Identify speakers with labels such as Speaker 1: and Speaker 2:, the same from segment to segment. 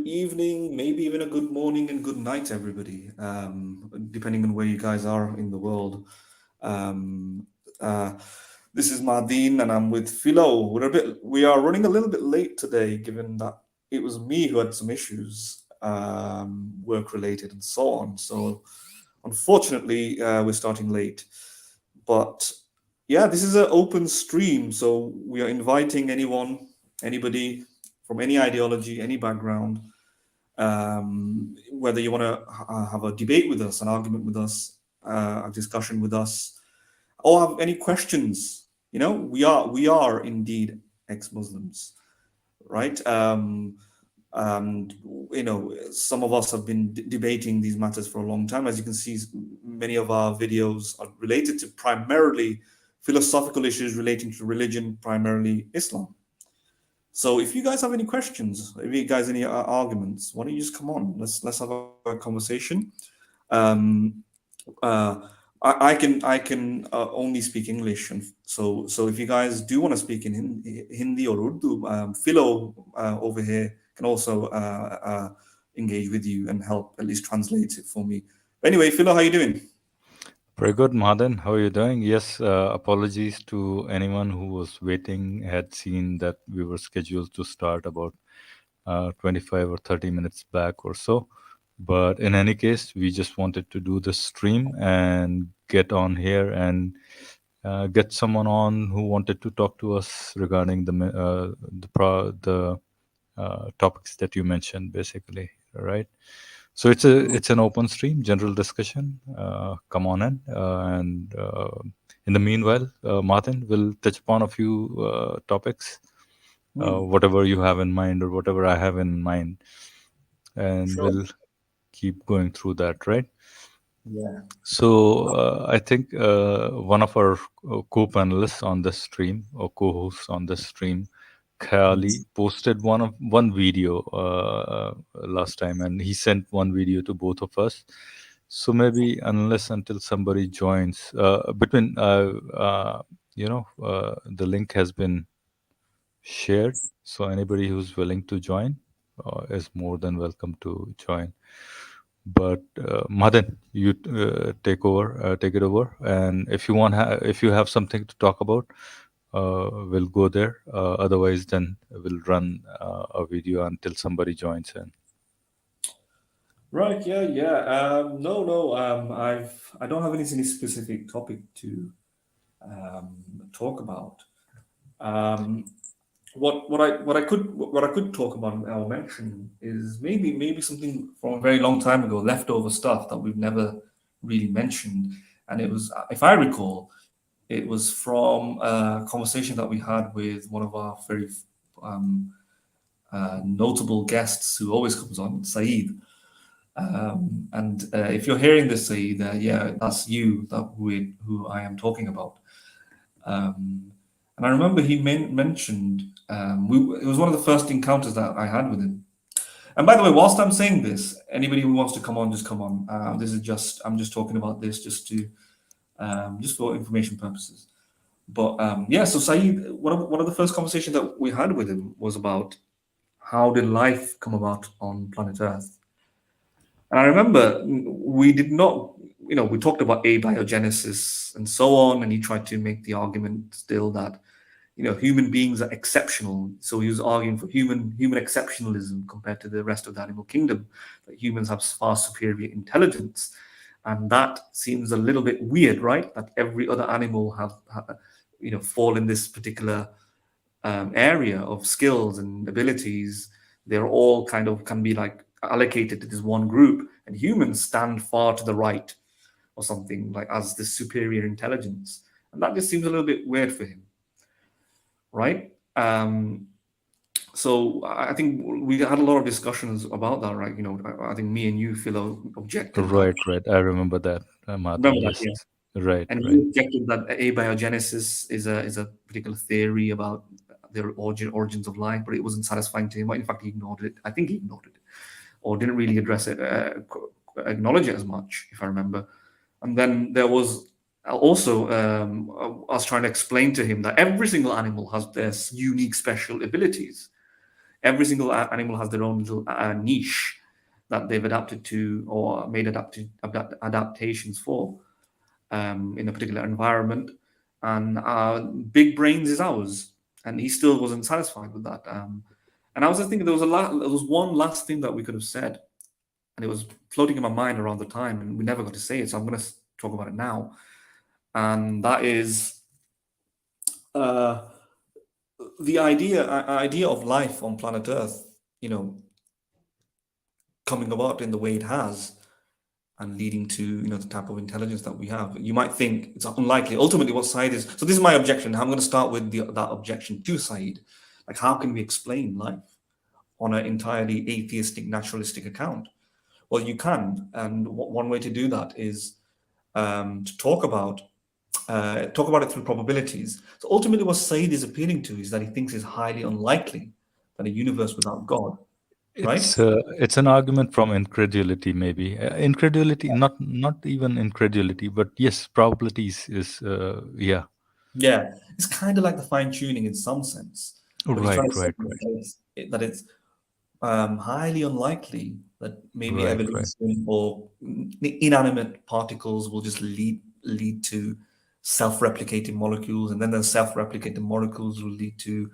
Speaker 1: good evening, maybe even a good morning and good night, everybody, depending on where you guys are in the world. Um, uh, this is Mardeen, and I'm with Philo. We are running a little bit late today, given that it was me who had some issues, work related and so on. So, unfortunately, we're starting late. But yeah, this is an open stream, so we are inviting anybody from any ideology, any background, whether you want to have a debate with us, an argument with us, a discussion with us, or have any questions. We are indeed ex-Muslims, right? And some of us have been debating these matters for a long time. As you can see, many of our videos are related to primarily philosophical issues relating to religion, primarily Islam. So if you guys have any questions, if you guys any arguments, why don't you just come on? Let's have a conversation. Um, uh, I can only speak English, and so if you guys do want to speak in Hindi or Urdu, Philo over here can also engage with you and help at least translate it for me. But anyway, Philo, how you doing?
Speaker 2: Very good, Madan. How are you doing? Yes, apologies to anyone who was waiting, had seen that we were scheduled to start about 25 or 30 minutes back or so. But in any case, we just wanted to do the stream and get on here and get someone on who wanted to talk to us regarding the topics that you mentioned, basically, right? So it's an open stream, general discussion. Come on in, and in the meanwhile, Martin will touch upon a few topics,
Speaker 1: Hmm,
Speaker 2: whatever you have in mind or whatever I have in mind, and
Speaker 1: sure.
Speaker 2: we'll keep going through that, right?
Speaker 1: Yeah.
Speaker 2: So I think one of our co-panelists on the stream or co-hosts on the stream, Khayali, posted one video last time, and he sent one video to both of us. So maybe unless until somebody joins, the link has been shared. So anybody who's willing to join is more than welcome to join. But Madan, you take it over, and if you have something to talk about, we'll go there. Otherwise, then we'll run a video until somebody joins in.
Speaker 1: Right. Yeah. Yeah. No. No. I don't have any specific topic to um, talk about. Um, what I could talk about or mention is maybe something from a very long time ago, leftover stuff that we've never really mentioned, and it was, if I recall, it was from a conversation that we had with one of our very um, notable guests who always comes on, Saeed. And if you're hearing this, Saeed, yeah, that's you, who I am talking about. Um, and I remember he mentioned it was one of the first encounters that I had with him. And by the way, whilst I'm saying this, anybody who wants to come on, just come on. This is just I'm just talking about this just for information purposes. But yeah, so Saeed, one of the first conversations that we had with him was about how did life come about on planet Earth. And I remember we did not, we talked about abiogenesis and so on, and he tried to make the argument still that human beings are exceptional. So he was arguing for human exceptionalism compared to the rest of the animal kingdom, that humans have far superior intelligence, and that seems a little bit weird, right? That every other animal fall in this particular area of skills and abilities. They're all kind of can be like allocated to this one group, and humans stand far to the right or something like as this superior intelligence, and that just seems a little bit weird for him, right? So I think we had a lot of discussions about that, right? I think me and you, Philo, objected that.
Speaker 2: Right, right. I remember that, Madan.
Speaker 1: Remember that,
Speaker 2: Yes,
Speaker 1: yeah.
Speaker 2: right,
Speaker 1: And
Speaker 2: right.
Speaker 1: he objected that abiogenesis is a particular theory about the origins of life, but it wasn't satisfying to him. In fact, he ignored it. I think he ignored it, or didn't really address it, acknowledge it as much, if I remember. And then there was also us trying to explain to him that every single animal has their unique special abilities. Every single animal has their own little niche that they've adapted to or made adaptations for in a particular environment. And big brains is ours, and he still wasn't satisfied with that. And I was just thinking there was one last thing that we could have said, and it was floating in my mind around the time, and we never got to say it. So I'm going to talk about it now, and that is uh, the idea of life on planet Earth. You know, coming about in the way it has, and leading to the type of intelligence that we have. You might think it's unlikely. Ultimately, what Said is. So this is my objection. I'm going to start with that objection to Said. Like, how can we explain life on an entirely atheistic, naturalistic account? Well, you can, and one way to do that is to talk about it through probabilities. So ultimately, what Said is appealing to is that he thinks it's highly unlikely that a universe without God, right?
Speaker 2: It's an argument from incredulity, maybe incredulity, not even incredulity, but yes, probabilities is yeah.
Speaker 1: Yeah, it's kind of like the fine tuning in some sense, but he's trying
Speaker 2: Right,
Speaker 1: to say
Speaker 2: right, right,
Speaker 1: that it's highly unlikely that maybe
Speaker 2: right, right.
Speaker 1: evolution or inanimate particles will just lead to self-replicating molecules, and then the self-replicating molecules will lead to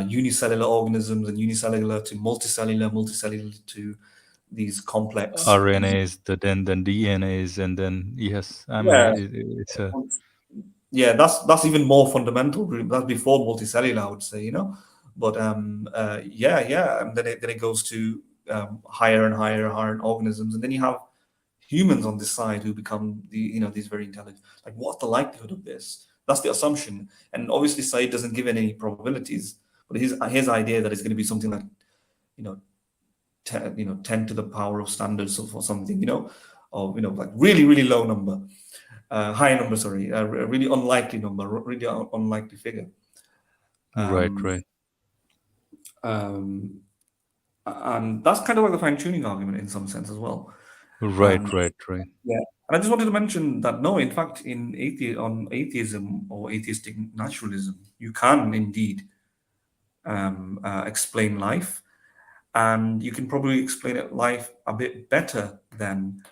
Speaker 1: unicellular organisms, and unicellular to multicellular, multicellular to these complex.
Speaker 2: RNAs, then DNAs, and then yes, I mean
Speaker 1: Yeah,
Speaker 2: it's a
Speaker 1: yeah, that's even more fundamental. That's before multicellular, I would say, But yeah, and then it goes to higher and higher and higher organisms, and then you have humans on this side who become these very intelligent. Like, what's the likelihood of this? That's the assumption, and obviously Said doesn't give any probabilities, but his idea that it's going to be something like you know 10 to the power of standards or something, or like really really low number, high number, sorry, a really unlikely number, really unlikely figure.
Speaker 2: right,
Speaker 1: Um,
Speaker 2: right,
Speaker 1: um, and that's kind of like the fine tuning argument in some sense as well.
Speaker 2: right,
Speaker 1: And
Speaker 2: right, right.
Speaker 1: yeah, and I just wanted to mention that no, in fact, on atheism or atheistic naturalism, you can indeed explain life, and you can probably explain life a bit better than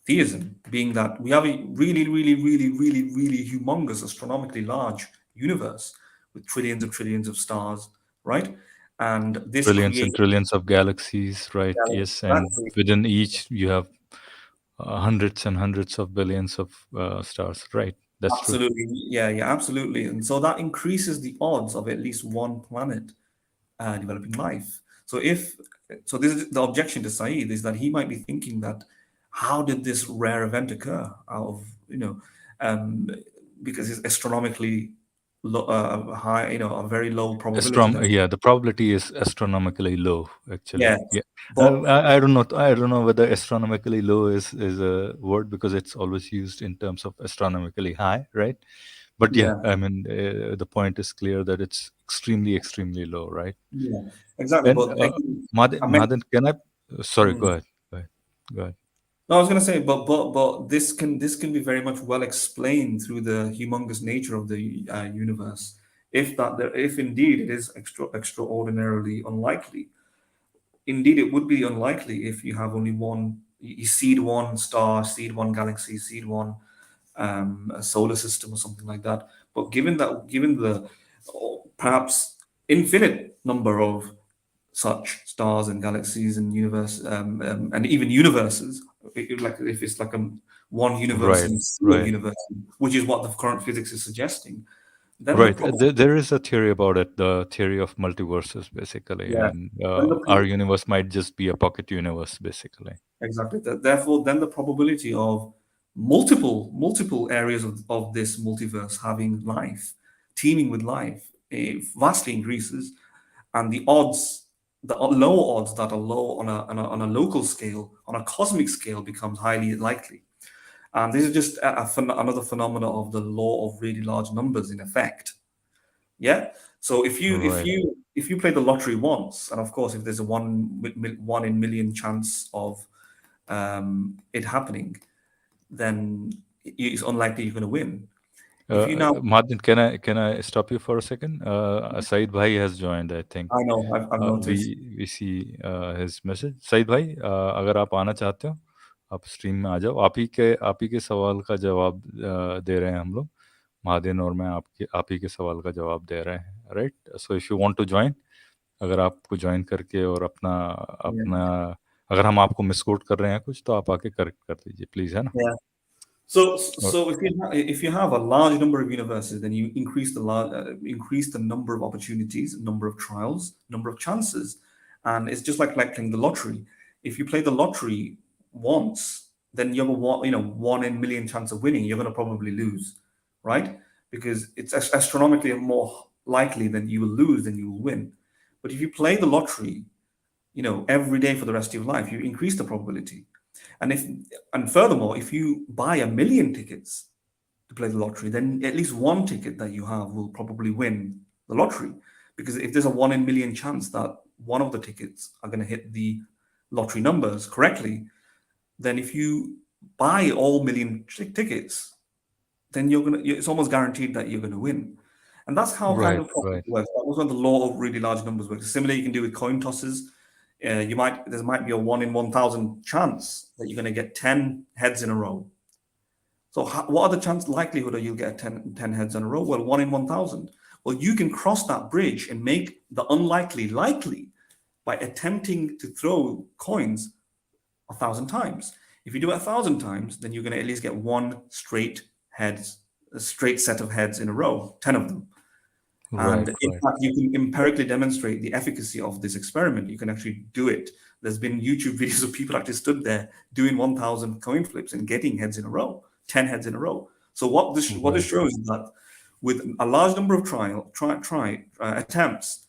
Speaker 1: theism, being that we have a really, really, really, really, really humongous, astronomically large universe with trillions of stars, right? And this
Speaker 2: Trillions and
Speaker 1: creates
Speaker 2: trillions of galaxies, right? Yes, and
Speaker 1: exactly,
Speaker 2: within each you have hundreds and hundreds of billions of stars, right? That's true.
Speaker 1: absolutely, yeah, absolutely. And so that increases the odds of at least one planet developing life. So this is the objection to Said, is that he might be thinking that how did this rare event occur out of um, because it's astronomically high, a very low probability that
Speaker 2: Yeah, the probability is astronomically low, actually.
Speaker 1: yeah,
Speaker 2: Yeah,
Speaker 1: but
Speaker 2: I don't know. I don't know whether astronomically low is a word because it's always used in terms of astronomically high, right? But yeah,
Speaker 1: yeah,
Speaker 2: I mean, the point is clear that it's extremely, extremely low, right?
Speaker 1: yeah, exactly.
Speaker 2: And
Speaker 1: But again,
Speaker 2: Madan,
Speaker 1: I meant.
Speaker 2: Madan, can I? Sorry, go
Speaker 1: mm,
Speaker 2: ahead. Go ahead. Go ahead.
Speaker 1: No, I was going to say, but this can be very much well explained through the humongous nature of the universe. If indeed it is extraordinarily unlikely, indeed it would be unlikely if you have only one. You seed one star, seed one galaxy, seed one a solar system or something like that. But given the perhaps infinite number of such stars and galaxies and universe and even universes, like if it's like one universe
Speaker 2: Right,
Speaker 1: in a sea of
Speaker 2: right.
Speaker 1: universes, which is what the current physics is suggesting, then the
Speaker 2: Right.
Speaker 1: problem,
Speaker 2: There is a theory about it, the theory of multiverses, basically,
Speaker 1: yeah,
Speaker 2: and
Speaker 1: then
Speaker 2: our universe might just be a pocket universe, basically.
Speaker 1: exactly. Therefore, then the probability of multiple areas of this multiverse having life, teeming with life, vastly increases, and the low odds that are low on a local scale, on a cosmic scale, becomes highly likely. And this is just another phenomena of the law of really large numbers in effect. Yeah. So
Speaker 2: Right,
Speaker 1: if you play the lottery once, and of course, if there's a one in million chance of it happening, then it's unlikely you're going to win. If you now,
Speaker 2: Martin, can I stop you for a second? Said Bhai has joined, I think.
Speaker 1: I know, I've noticed.
Speaker 2: We see his message. Saeed भाई, अगर आप आना चाहते हो, आप stream में आ जाओ. आप ही के सवाल का जवाब दे रहे हैं हम लोग. महादेन और मैं आप ही के सवाल का जवाब दे रहे हैं, right? So if you want to join, अगर आपको ज्वाइन करके और अपना
Speaker 1: Yeah.
Speaker 2: अपना अगर हम आपको मिसकोट कर रहे हैं कुछ, तो आप आके करेक्ट कर दीजिए प्लीज, है ना?
Speaker 1: Yeah. So,
Speaker 2: और
Speaker 1: so if you have a large number of universes, then you increase the number of opportunities, number of trials, number of chances, and it's just like playing the lottery. If you play the lottery once, then you have a one in million chance of winning. You're going to probably lose, right? Because it's astronomically more likely that you will lose than you will win. But if you play the lottery, every day for the rest of your life, you increase the probability. And if and furthermore, if you buy a million tickets to play the lottery, then at least one ticket that you have will probably win the lottery. Because if there's a one in million chance that one of the tickets are going to hit the lottery numbers correctly, then if you buy all million tickets, then it's almost guaranteed that you're gonna win. And that's how kind
Speaker 2: right,
Speaker 1: of profit
Speaker 2: right,
Speaker 1: works. That was when the law of really large numbers works. Similarly, you can do with coin tosses. There might be a 1 in 1,000 chance that you're going to get 10 heads in a row. So what are the likelihood that you'll get 10 heads in a row? Well, 1 in 1,000. Well, you can cross that bridge and make the unlikely likely by attempting to throw coins 1,000 times. If you do it 1,000 times, then you're going to at least get one a straight set of heads in a row, 10 of them. And
Speaker 2: right,
Speaker 1: in
Speaker 2: right.
Speaker 1: fact, you can empirically demonstrate the efficacy of this experiment. You can actually do it. There's been YouTube videos of people actually stood there doing 1,000 coin flips and getting heads in a row, 10 heads in a row. So what this
Speaker 2: Right.
Speaker 1: shows is that with a large number of attempts,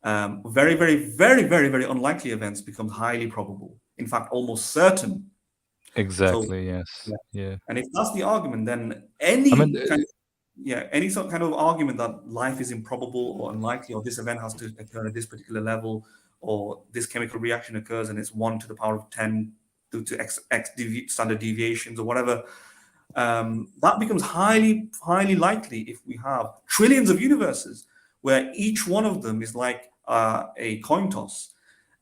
Speaker 1: very, very, very, very, very unlikely events become highly probable. In fact, almost certain. So
Speaker 2: Exactly. Yes.
Speaker 1: yeah.
Speaker 2: Yeah.
Speaker 1: And if that's the argument, then
Speaker 2: I mean,
Speaker 1: any sort of kind of argument that life is improbable or unlikely, or this event has to occur at this particular level, or this chemical reaction occurs and it's 1 to the power of 10 due to standard deviations or whatever, that becomes highly, highly likely if we have trillions of universes where each one of them is like a coin toss.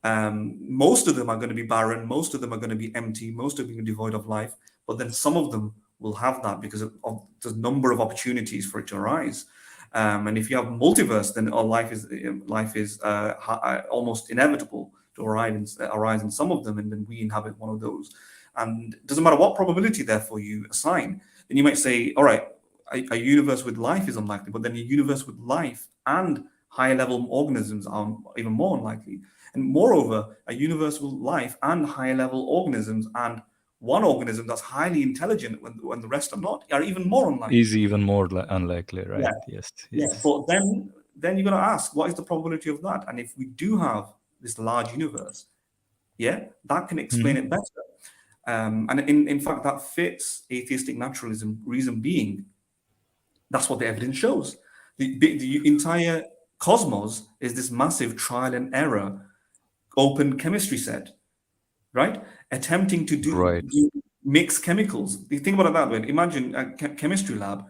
Speaker 1: Most of them are going to be barren, most of them are going to be empty, most of them are devoid of life, but then some of them will have that because of the number of opportunities for it to arise. And if you have multiverse, then life is almost inevitable to arise in some of them, and then we inhabit one of those. And it doesn't matter what probability, therefore, you assign. Then you might say, all right, a universe with life is unlikely, but then a universe with life and higher level organisms are even more unlikely. And moreover, a universe with life and higher level organisms and one organism that's highly intelligent when the rest are not are even more
Speaker 2: is
Speaker 1: unlikely.
Speaker 2: even more unlikely,
Speaker 1: Yeah,
Speaker 2: right? Yes.
Speaker 1: yeah.
Speaker 2: Yes.
Speaker 1: But then you're gonna ask, what is the probability of that? And if we do have this large universe, yeah, that can explain
Speaker 2: Hmm.
Speaker 1: it better. And in fact, that fits atheistic naturalism, reason being, that's what the evidence shows. The entire cosmos is this massive trial and error open chemistry set, right? Attempting to
Speaker 2: Right.
Speaker 1: do mix chemicals. You think about it that way. Imagine a chemistry lab,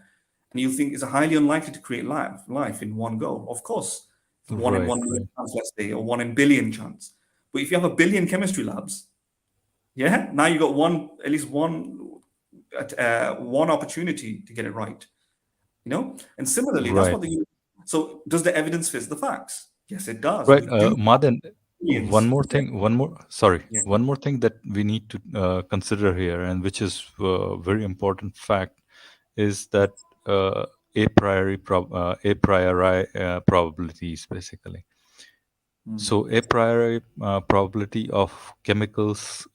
Speaker 1: and you think it's highly unlikely to create life in one go. Of course, it's 1 in 1 million
Speaker 2: Right.
Speaker 1: chance, let's say, or 1 in billion chance. But if you have a billion chemistry labs, yeah, now you got at least one opportunity to get it right. And similarly, that's
Speaker 2: Right.
Speaker 1: what the. So does the evidence fit the facts? Yes, it does.
Speaker 2: Right.
Speaker 1: We do
Speaker 2: Madan, one
Speaker 1: millions.
Speaker 2: more
Speaker 1: Yeah,
Speaker 2: thing. Sorry.
Speaker 1: yeah.
Speaker 2: One more thing that we need to consider here, and which is a very important fact, is that a priori probabilities, basically.
Speaker 1: Mm.
Speaker 2: So a priori probability of chemicals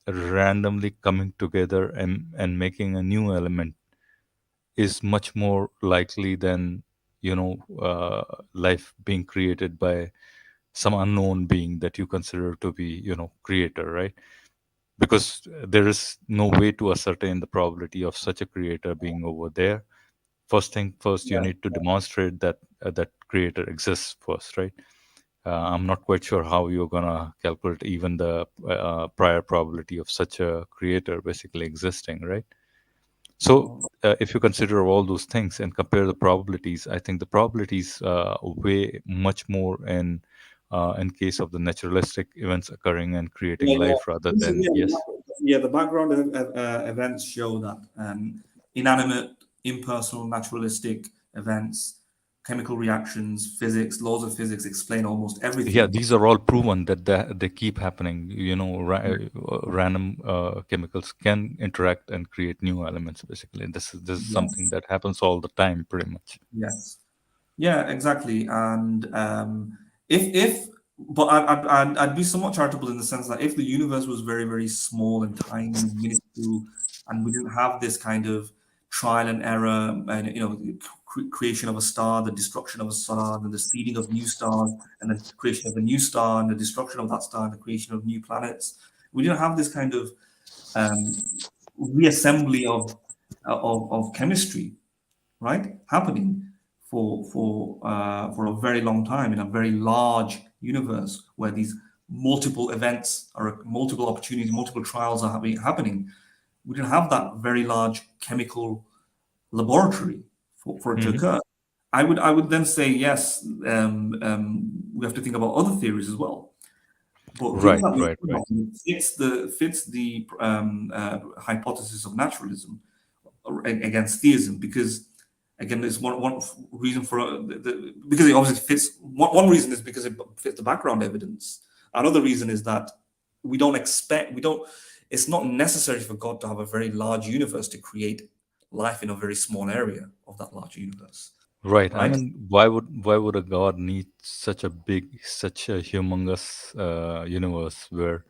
Speaker 2: randomly coming together and making a new element is much more likely than, life being created by some unknown being that you consider to be, creator, right? Because there is no way to ascertain the probability of such a creator being over there. First thing first, you
Speaker 1: Yeah.
Speaker 2: need to demonstrate that that creator exists first, right? I'm not quite sure how you're gonna calculate even the prior probability of such a creator basically existing, right? So if you consider all those things and compare the probabilities, I think the probabilities weigh much more in case of the naturalistic events occurring and creating
Speaker 1: Yeah, yeah.
Speaker 2: life rather than yes.
Speaker 1: Yeah, the background events show that inanimate, impersonal, naturalistic events, chemical reactions, physics, laws of physics explain almost
Speaker 2: Yeah,
Speaker 1: everything.
Speaker 2: these are all proven that they keep happening. Random chemicals can interact and create new elements. Basically, this is something
Speaker 1: Yes.
Speaker 2: that happens all the time, pretty much.
Speaker 1: Yes. Yeah, exactly. And if but I'd be somewhat charitable in the sense that if the universe was very, very small and tiny, minuscule, and we didn't have this kind of trial and error, and creation of a star, the destruction of a star, and the seeding of new stars, and the creation of a new star, and the destruction of that star, and the creation of new planets, we didn't have this kind of um, reassembly of chemistry, right, happening for a very long time in a very large universe where these multiple events or multiple opportunities, multiple trials are happening. We didn't have that very large chemical laboratory for it to
Speaker 2: Hmm.
Speaker 1: occur. I would then say yes. We have to think about other theories as well. But given
Speaker 2: Right,
Speaker 1: that we
Speaker 2: right,
Speaker 1: think
Speaker 2: right.
Speaker 1: about it fits the hypothesis of naturalism against theism, because again there's one reason for because it obviously fits. One reason is because it fits the background evidence. Another reason is that we don't it's not necessary for God to have a very large universe to create life in a very small area of that large universe,
Speaker 2: Right. I
Speaker 1: right?
Speaker 2: mean, why would a god need such a big, such a humongous universe where,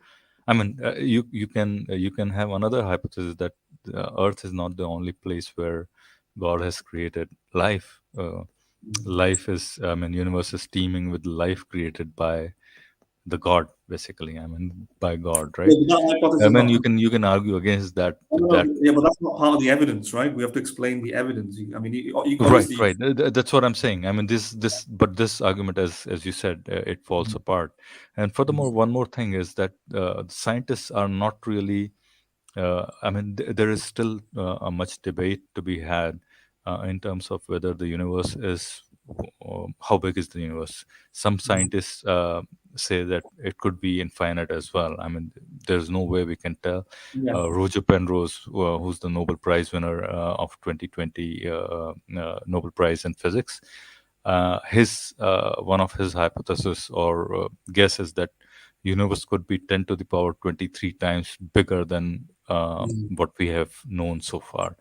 Speaker 2: I mean, you can have another hypothesis that Earth is not the only place where God has created life. Life is, I mean, universe is teeming with life created by the God, basically. I mean, by God, right?
Speaker 1: Yeah, but that hypothesis
Speaker 2: I
Speaker 1: is
Speaker 2: mean,
Speaker 1: not.
Speaker 2: you can argue against that
Speaker 1: No, no,
Speaker 2: that
Speaker 1: no, yeah, but that's not part of the evidence, right? We have to explain the evidence. I mean,
Speaker 2: Right,
Speaker 1: obviously.
Speaker 2: right. That's what I'm saying. I mean, but this argument, as you said, it falls apart. And furthermore, one more thing is that scientists are not really. I mean, there is still a much debate to be had in terms of whether the universe is how big is the universe. Some scientists say that it could be infinite as well. I mean, there's no way we can tell.
Speaker 1: Yeah.
Speaker 2: Roger Penrose, who's the Nobel Prize winner of 2020 Nobel Prize in Physics, his one of his hypotheses or guess is that universe could be 10 to the power 23 times bigger than
Speaker 1: Mm,
Speaker 2: what we have known so far.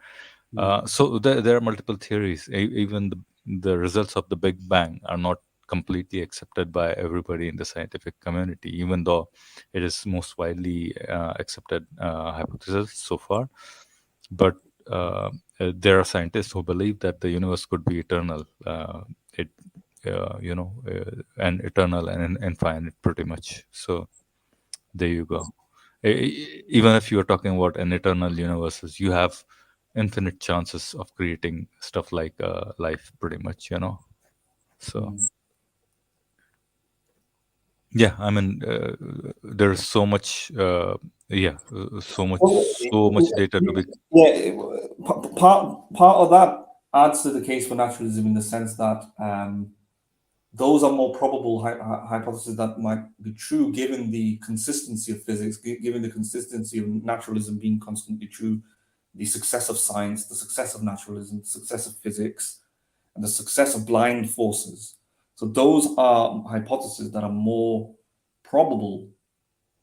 Speaker 1: mm,
Speaker 2: So there are multiple theories. Even the results of the Big Bang are not completely accepted by everybody in the scientific community, even though it is most widely accepted hypothesis so far. But there are scientists who believe that the universe could be eternal. It, and eternal and infinite, pretty much. So there you go. Even if you're talking about an eternal universes, you have infinite chances of creating stuff like life, pretty much. So
Speaker 1: mm.
Speaker 2: yeah, I mean, there's so much, yeah,
Speaker 1: Well,
Speaker 2: so much data to be.
Speaker 1: yeah, part of that adds to the case for naturalism in the sense that those are more probable hypotheses that might be true given the consistency of physics, given the consistency of naturalism being constantly true, the success of science, the success of naturalism, the success of physics, and the success of blind forces. So those are hypotheses that are more probable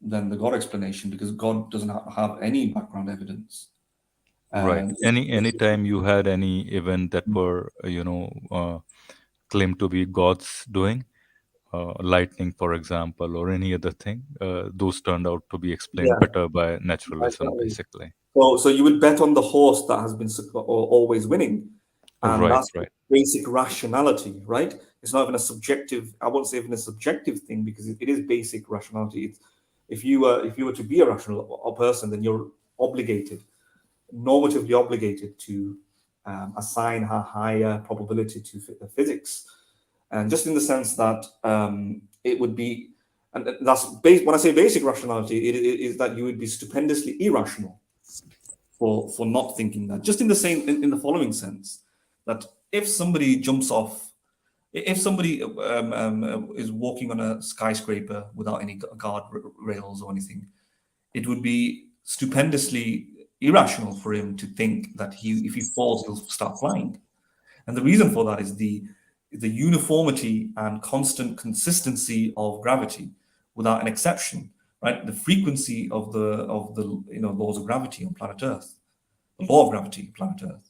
Speaker 1: than the God explanation because God doesn't have any background evidence.
Speaker 2: Right.
Speaker 1: And
Speaker 2: Anytime you had any event that were, claimed to be God's doing, lightning, for example, or any other thing, those turned out to be explained
Speaker 1: yeah,
Speaker 2: better by naturalism,
Speaker 1: exactly.
Speaker 2: basically.
Speaker 1: So you would bet on the horse that has been always winning, and
Speaker 2: Right,
Speaker 1: that's
Speaker 2: right.
Speaker 1: basic rationality, right? It's not even a subjective. I won't say even a subjective thing because it is basic rationality. It's, if you were to be a rational person, then you're obligated, normatively obligated to assign a higher probability to physics, and just in the sense that it would be, and when I say basic rationality, it is that you would be stupendously irrational for not thinking that. Just in the same in the following sense, that if somebody jumps off, if somebody is walking on a skyscraper without any rails or anything, it would be stupendously irrational for him to think that if he falls, he'll start flying. And the reason for that is the uniformity and constant consistency of gravity, without an exception, right? The frequency of the laws of gravity on planet Earth, the law of gravity on planet Earth,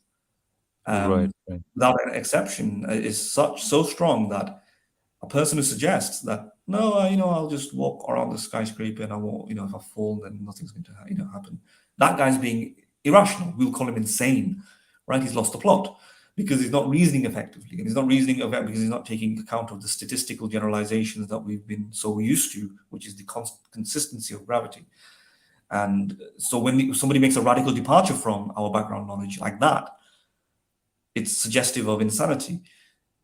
Speaker 2: Right,
Speaker 1: um,
Speaker 2: right,
Speaker 1: without an exception, is so strong that a person who suggests that no, I'll just walk around the skyscraper and I won't, if I fall, then nothing's going to happen. That guy's being irrational. We'll call him insane, right? He's lost the plot because he's not reasoning effectively, and he's not reasoning because he's not taking account of the statistical generalizations that we've been so used to, which is the consistency of gravity. And so when somebody makes a radical departure from our background knowledge like that, it's suggestive of insanity.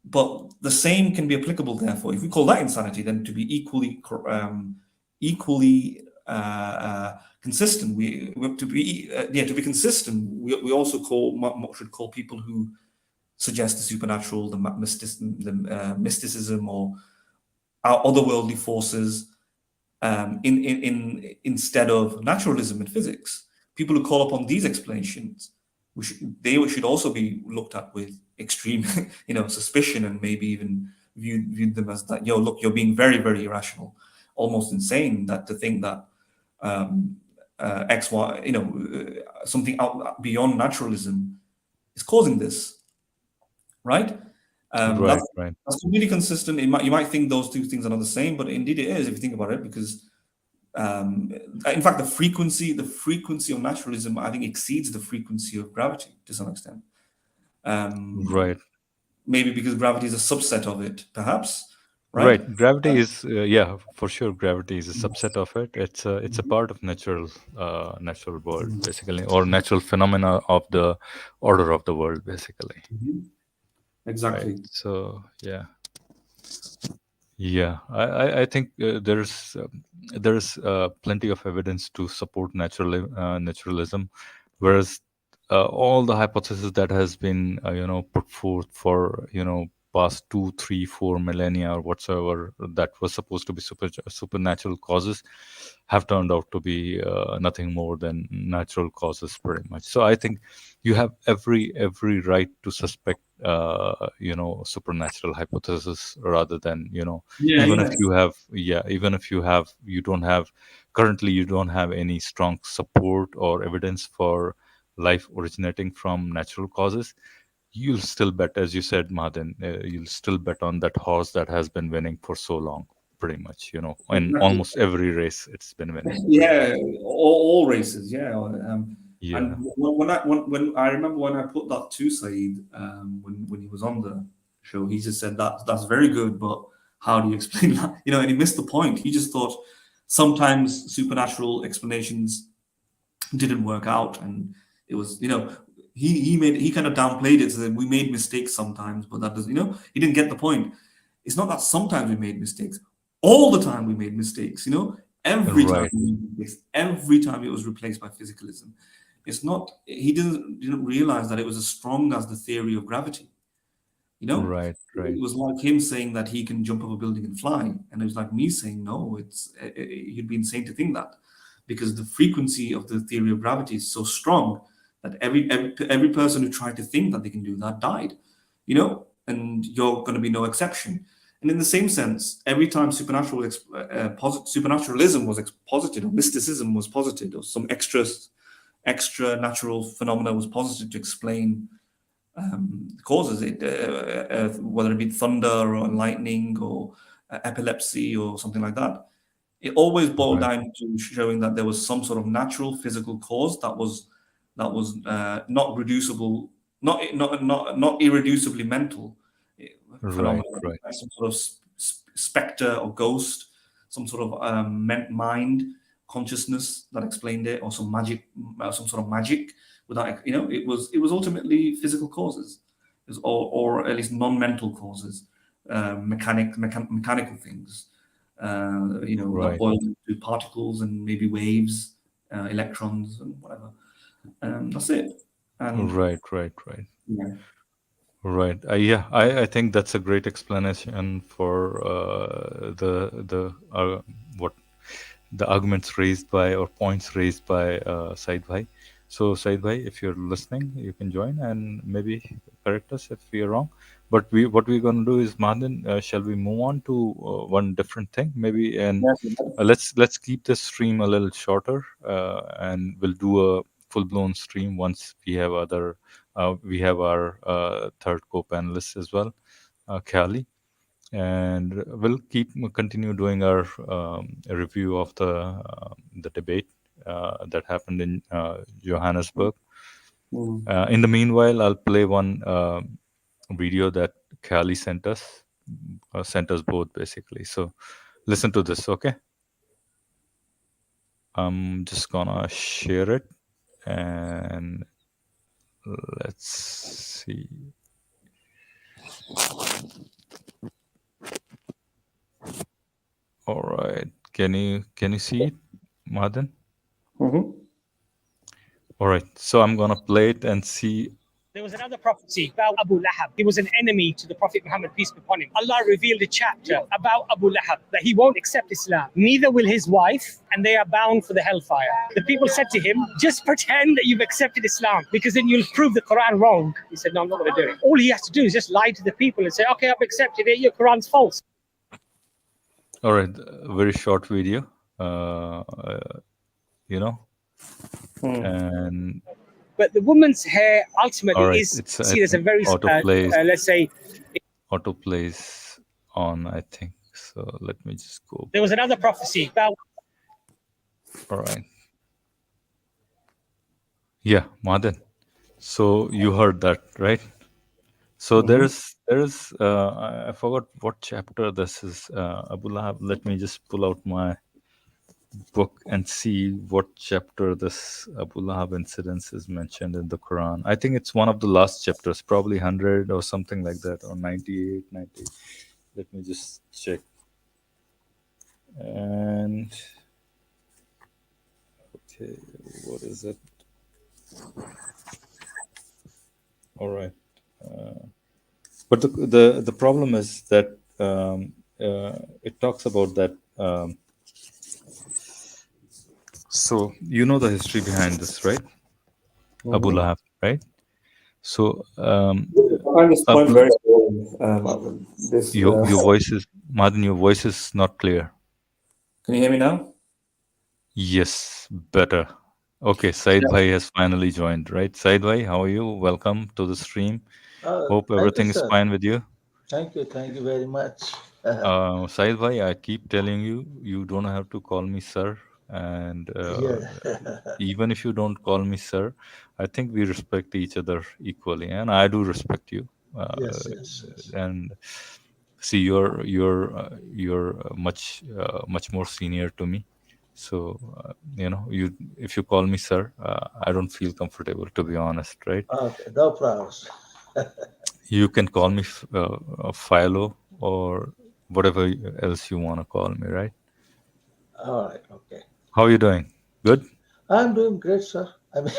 Speaker 1: But the same can be applicable, therefore, if we call that insanity, then to be equally consistent, we to be consistent. We also should call people who suggest the supernatural, the mysticism, or our otherworldly forces, instead of naturalism and physics. People who call upon these explanations, they should also be looked at with extreme, suspicion, and maybe even viewed them as that. Look, you're being very, very irrational, almost insane. That to think that X, Y, something out beyond naturalism is causing this, right?
Speaker 2: right, right,
Speaker 1: That's completely consistent. You might think those two things are not the same, but indeed it is if you think about it, because in fact, the frequency of naturalism, I think, exceeds the frequency of gravity to some extent.
Speaker 2: right.
Speaker 1: Maybe because gravity is a subset of it, perhaps, right?
Speaker 2: Right. Gravity is, yeah, for sure. Gravity is a subset of it. It's a part of natural world, basically, or natural phenomena of the order of the world, basically.
Speaker 1: Mhm.
Speaker 2: Right.
Speaker 1: Exactly.
Speaker 2: So, yeah. Yeah, I think there's plenty of evidence to support naturalism, whereas all the hypotheses that has been put forth for past 2, 3, 4 millennia or whatsoever that was supposed to be supernatural causes have turned out to be nothing more than natural causes, pretty much. So I think you have every right to suspect supernatural hypothesis rather than
Speaker 1: Yeah,
Speaker 2: even if
Speaker 1: yeah.
Speaker 2: you have even if you don't have currently you don't have any strong support or evidence for life originating from natural causes. You'll still bet, as you said, Madan, you'll still bet on that horse that has been winning for so long, pretty much, in
Speaker 1: Exactly.
Speaker 2: almost every race it's been winning, pretty much.
Speaker 1: Yeah, all races. Yeah, and
Speaker 2: Yeah,
Speaker 1: when I remember when I put that to Saeed, when he was on the show, he just said that's very good, but how do you explain that? And he missed the point. He just thought sometimes supernatural explanations didn't work out, and it was he kind of downplayed it, so that we made mistakes sometimes, but that does he didn't get the point. It's not that sometimes we made mistakes, all the time we made mistakes. Every time
Speaker 2: right,
Speaker 1: we made mistakes, every time it was replaced by physicalism. It's not he didn't realize that it was as strong as the theory of gravity.
Speaker 2: right, right,
Speaker 1: It was like him saying that he can jump up a building and fly, and it was like me saying no. You'd be insane to think that, because the frequency of the theory of gravity is so strong that every person who tried to think that they can do that died. And you're going to be no exception. And in the same sense, every time supernaturalism was posited, or mysticism was posited, or some extra natural phenomena was posited to explain causes it, whether it be thunder or lightning or epilepsy or something like that. It always boiled
Speaker 2: right,
Speaker 1: down to showing that there was some sort of natural physical cause that was not reducible, not irreducibly mental
Speaker 2: right,
Speaker 1: phenomenon,
Speaker 2: right,
Speaker 1: like some sort of specter or ghost, some sort of mind consciousness that explained it, or some sort of magic. Without it was ultimately physical causes, or at least non-mental causes, mechanical things, that
Speaker 2: right,
Speaker 1: boil into particles and maybe waves, electrons and whatever. That's it. And
Speaker 2: Right, right, right.
Speaker 1: yeah,
Speaker 2: Right. Yeah, I think that's a great explanation for what the arguments raised by or points raised by Said Bhai. So Said Bhai, if you're listening, you can join and maybe correct us if we are wrong. But what we're going to do is, Madan, shall we move on to one different thing, maybe? And
Speaker 1: yes,
Speaker 2: let's keep this stream a little shorter, and we'll do a full blown stream once we have our third co-panelist as well, Khali, and we'll continue doing our review of the debate that happened in Johannesburg.
Speaker 1: mm,
Speaker 2: In the meanwhile, I'll play one video that Khali sent us both basically. So listen to this, okay? I'm just gonna share it, and let's see. All right, can you see it, Madan?
Speaker 1: mhm.
Speaker 2: All right, so I'm gonna play it and see.
Speaker 3: There was another prophecy about Abu Lahab. He was an enemy to the Prophet Muhammad, peace be upon him. Allah revealed a chapter about Abu Lahab that he won't accept Islam. Neither will his wife, and they are bound for the hellfire. The people said to him, just pretend that you've accepted Islam because then you'll prove the Quran wrong. He said, no, I'm not going to do it. All he has to do is just lie to the people and say, okay, I've accepted it. Your Quran's false.
Speaker 2: All right, a very short video, you know, and
Speaker 3: But the woman's hair
Speaker 2: all
Speaker 3: ultimately
Speaker 2: right,
Speaker 3: is
Speaker 2: it's I
Speaker 3: seen as a
Speaker 2: think
Speaker 3: very, let's say,
Speaker 2: autoplays on, I think. So let me just go.
Speaker 3: there was another prophecy about.
Speaker 2: All right. Yeah, Madan. So you heard that, right? So there's I forgot what chapter this is. Abu Lahab. Let me just pull out my book and see what chapter this Abu Lahab incident is mentioned in the Quran. I think it's one of the last chapters, probably 100 or something like that, or 98, 90. Let me just check. And okay, what is it? All right. But the problem is that it talks about that. So you know the history behind this, right? Abu Lahab, right? So
Speaker 1: I find this point
Speaker 2: Abu,
Speaker 1: very boring. This
Speaker 2: your voice is Madan. Your voice is not clear.
Speaker 1: Can you hear me now?
Speaker 2: Yes, better. Okay, Said
Speaker 1: Yeah.
Speaker 2: Bhai has finally joined, right? Said Bhai, how are you? Welcome to the stream. Hope
Speaker 4: Thank you,
Speaker 2: everything is
Speaker 4: sir.
Speaker 2: fine with you.
Speaker 4: Thank you very much.
Speaker 2: Said Bhai, I keep telling you, you don't have to call me sir. And
Speaker 4: Yeah,
Speaker 2: even if you don't call me sir, I think we respect each other equally, and I do respect you.
Speaker 4: yes, yes, yes.
Speaker 2: And see, you're much more senior to me. So you if you call me sir, I don't feel comfortable, to be honest, right?
Speaker 4: Okay, no problems.
Speaker 2: You can call me Philo or whatever else you want to call me, right?
Speaker 4: All right, okay.
Speaker 2: How are you doing? Good?
Speaker 4: I'm doing great, sir. I mean,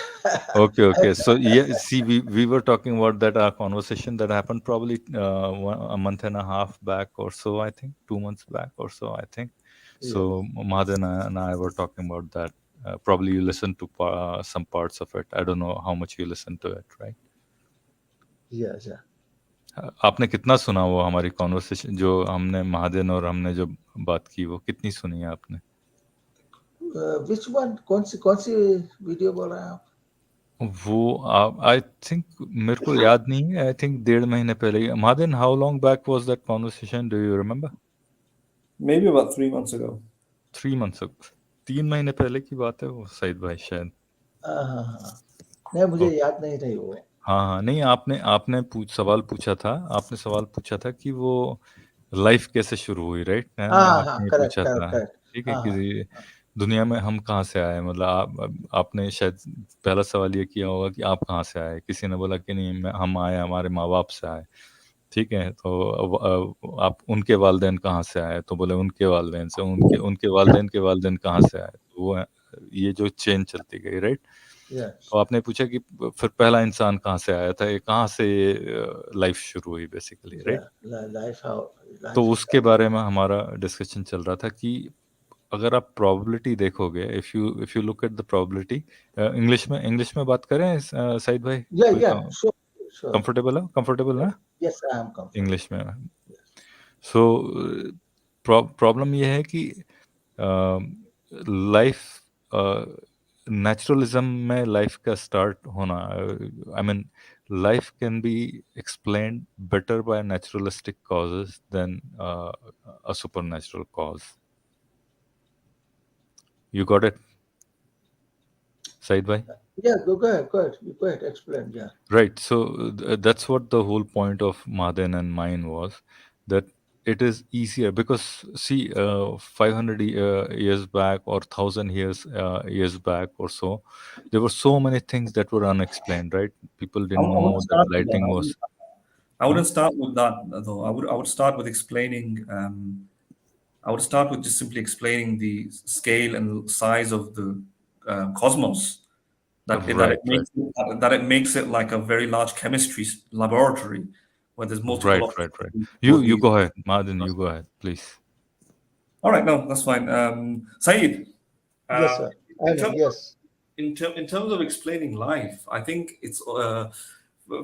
Speaker 2: Okay,
Speaker 4: I,
Speaker 2: okay. So yeah, see, we were talking about that conversation that happened probably a month and a half back or so, I think, 2 months back or so, I think.
Speaker 4: yes,
Speaker 2: So Madan and I were talking about that. Probably you listened to some parts of it. I don't know how much you listened to it, right?
Speaker 4: yes, yeah.
Speaker 2: आपने कितना सुना वो हमारी conversation जो हमने महादेन और हमने जो बात की वो कितनी सुनी है आपने?
Speaker 4: Which one? कौन सी वीडियो बोल रहे हैं आप?
Speaker 2: वो आई थिंक मेरे को याद नहीं है. आई थिंक 1.5 महीने पहले. महादेन, how long back was that conversation? Do you remember?
Speaker 1: Maybe about 3 months ago.
Speaker 2: 3 months ago. 3 महीने पहले की बात है वो, सईद भाई शायद.
Speaker 4: हाँ, हाँ, हाँ. नहीं, मुझे याद नहीं रही वो.
Speaker 2: हाँ हाँ, नहीं, आपने आपने सवाल पूछा था. आपने सवाल पूछा था कि वो लाइफ कैसे शुरू हुई, राइट?
Speaker 4: हाँ, हाँ,
Speaker 2: आपने ये
Speaker 4: करेक्ट,
Speaker 2: पूछा
Speaker 4: करेक्ट,
Speaker 2: था.
Speaker 4: करेक्ट.
Speaker 2: ठीक है
Speaker 4: हाँ, हाँ,
Speaker 2: कि दुनिया में हम कहाँ से आए, मतलब आपने शायद पहला सवाल ये किया होगा कि आप कहाँ से आए. किसी ने बोला कि नहीं, हम आए, हमारे माँ बाप से आए. ठीक है, तो आप उनके वालिदैन कहाँ से आए, तो बोले उनके वालिदैन से. उनके उनके वालिदैन के वालिदैन कहाँ से आए, तो वो ये जो चेन चलती गई, राइट?
Speaker 4: Yes.
Speaker 2: तो आपने पूछा कि फिर पहला इंसान कहाँ से आया था, ये कहाँ से लाइफ शुरू हुई बेसिकली, राइट?
Speaker 4: Life, how
Speaker 2: तो
Speaker 4: life
Speaker 2: उसके
Speaker 4: started.
Speaker 2: बारे में हमारा डिस्कशन चल रहा था कि अगर आप प्रोबेबिलिटी देखोगे, if you look at the probability, English में बात करें सईद भाई?
Speaker 4: Yeah, sure, sure.
Speaker 2: कंफर्टेबल है
Speaker 4: Yes, I am comfortable.
Speaker 2: English में?
Speaker 4: Yes.
Speaker 2: सो प्रॉब्लम ये है कि लाइफ नेचुरलिज्म में लाइफ का स्टार्ट होना, I mean life can be explained better by naturalistic causes than a supernatural cause. You got it, Said bhai?
Speaker 4: Yeah, go ahead, explain. Yeah.
Speaker 2: Right. So that's what the whole point of Madan and mine was, that it is easier because see, 500 years back or 1,000 years back or so, there were so many things that were unexplained. Right? People
Speaker 1: I
Speaker 2: didn't
Speaker 1: wouldn't
Speaker 2: know that
Speaker 1: start with that.
Speaker 2: lighting was.
Speaker 1: I wouldn't start with that though. I would start with explaining. I would start with just simply explaining the scale and size of the cosmos.
Speaker 2: Right. Right.
Speaker 1: That it makes it like a very large chemistry laboratory where there's multiple
Speaker 2: Right. Right. Right.
Speaker 1: options for
Speaker 2: You
Speaker 1: these.
Speaker 2: go ahead, Madan. You go ahead, please.
Speaker 1: All right, no, that's fine. Saeed,
Speaker 4: Yes,
Speaker 1: uh,
Speaker 4: sir. I
Speaker 1: in
Speaker 4: know.
Speaker 1: terms
Speaker 4: Yes.
Speaker 1: in terms of explaining life, I think it's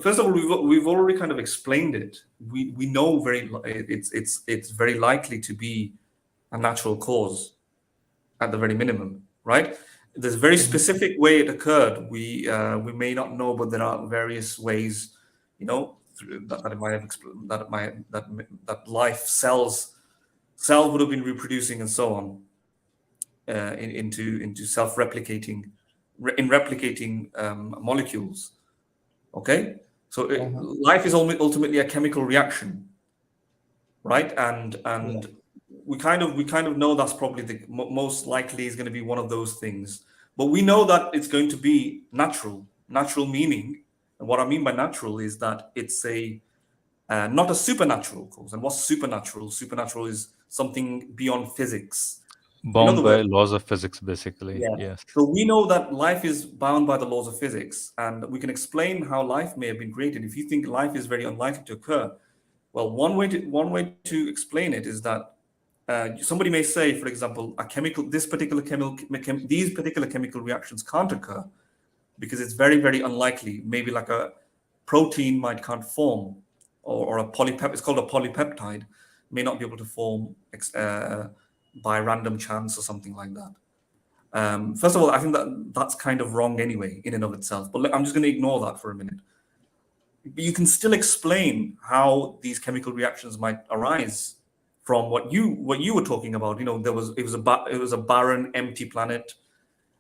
Speaker 1: first of all we've already kind of explained it. We know it's very likely to be a natural cause at the very minimum, right? There's a very specific way it occurred. We may not know, but there are various ways, that it might have that it might that life cells would have been reproducing and so on, into self-replicating in replicating molecules. Okay, so life is ultimately a chemical reaction, right? And we kind of know that's probably the most likely is going to be one of those things, but we know that it's going to be natural meaning. And what I mean by natural is that it's a not a supernatural cause. And what's supernatural is something beyond physics. In
Speaker 2: Bound
Speaker 1: other
Speaker 2: by
Speaker 1: words,
Speaker 2: laws of physics, basically.
Speaker 1: yeah.
Speaker 2: Yes.
Speaker 1: So we know that life is bound by the laws of physics, and we can explain how life may have been created. If you think life is very unlikely to occur, well, one way to explain it is that somebody may say, for example, these particular chemical reactions can't occur because it's very, very unlikely. Maybe like a protein can't form, or a polypeptide. It's called a polypeptide, may not be able to form by random chance or something like that. First of all, I think that's kind of wrong anyway, in and of itself. But I'm just going to ignore that for a minute. But you can still explain how these chemical reactions might arise from what you were talking about. It was a barren, empty planet.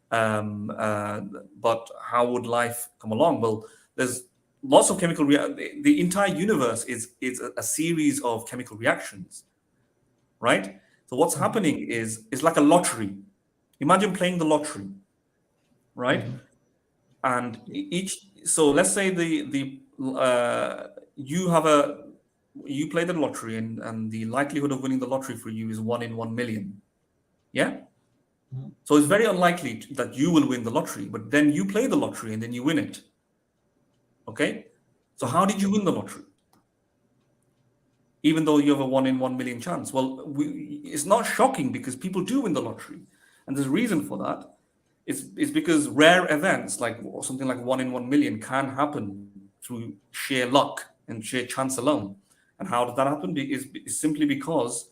Speaker 1: But how would life come along? Well, there's lots of chemical the entire universe is a series of chemical reactions, right? So what's happening is it's like a lottery. Imagine playing the lottery, right? And so let's say you play the lottery, and the likelihood of winning the lottery for you is 1 in 1 million. Yeah. So it's very unlikely that you will win the lottery, but then you play the lottery and then you win it. Okay. So how did you win the lottery? Even though you have a 1 in 1 million chance. Well, it's not shocking because people do win the lottery. And there's a reason for that. It's because rare events, like something like 1 in 1 million, can happen through sheer luck and sheer chance alone. And how does that happen? Is simply because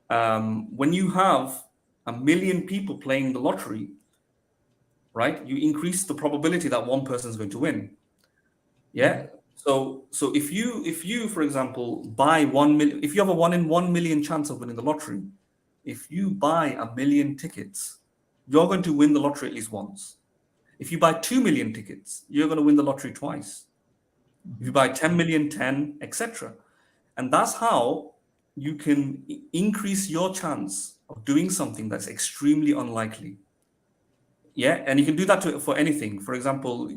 Speaker 1: when you have 1 million people playing the lottery, right, you increase the probability that one person is going to win. Yeah. So if you for example buy 1 million, if you have a 1 in 1 million chance of winning the lottery, if you buy 1 million tickets, you're going to win the lottery at least once. If you buy 2 million tickets, you're going to win the lottery twice. If you buy 10 million, 10, etc. And that's how you can increase your chance of doing something that's extremely unlikely. Yeah, and you can do that for anything. For example,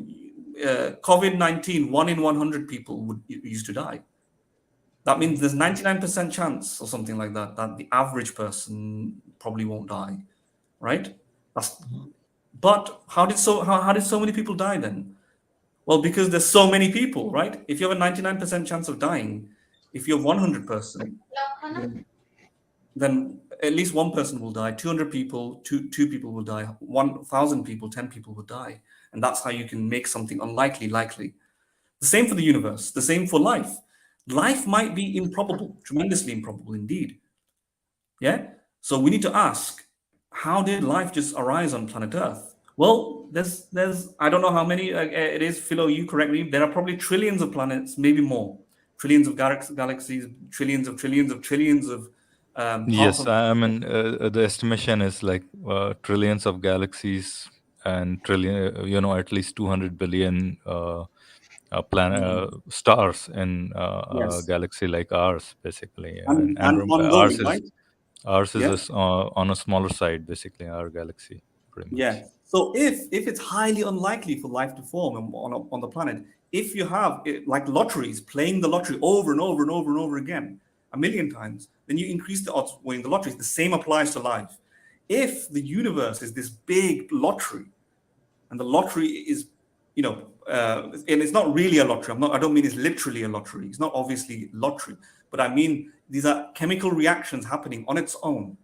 Speaker 1: COVID-19, 1 in 100 people used to die. That means there's 99% chance or something like that the average person probably won't die, right? But how did so many people die then? Well, because there's so many people, right? If you have a 99% chance of dying, if you're 100%, then at least one person will die. 200 people, two people will die. 1,000 people, 10 people will die, and that's how you can make something unlikely likely. The same for the universe. The same for life. Life might be improbable, tremendously improbable indeed. Yeah. So we need to ask, how did life just arise on planet Earth? Well, there's I don't know how many it is. Philo, you correct me. There are probably trillions of planets, maybe more, trillions of galaxies, trillions of parts
Speaker 2: Yes,
Speaker 1: of.
Speaker 2: I mean the estimation is like trillions of galaxies and trillion, at least 200 billion planet stars in a
Speaker 1: Yes,
Speaker 2: galaxy like ours, basically. And
Speaker 1: and ongoing,
Speaker 2: ours is
Speaker 1: right?
Speaker 2: ours is
Speaker 1: Yeah.
Speaker 2: on a smaller side, basically. Our galaxy, pretty
Speaker 1: Yeah.
Speaker 2: much.
Speaker 1: So if it's highly unlikely for life to form on the planet, if you have like lotteries, playing the lottery over and over and over and over again, a million times, then you increase the odds winning the lotteries. The same applies to life. If the universe is this big lottery, and the lottery is, and it's not really a lottery. I don't mean it's literally a lottery. It's not obviously lottery, but I mean these are chemical reactions happening on its own.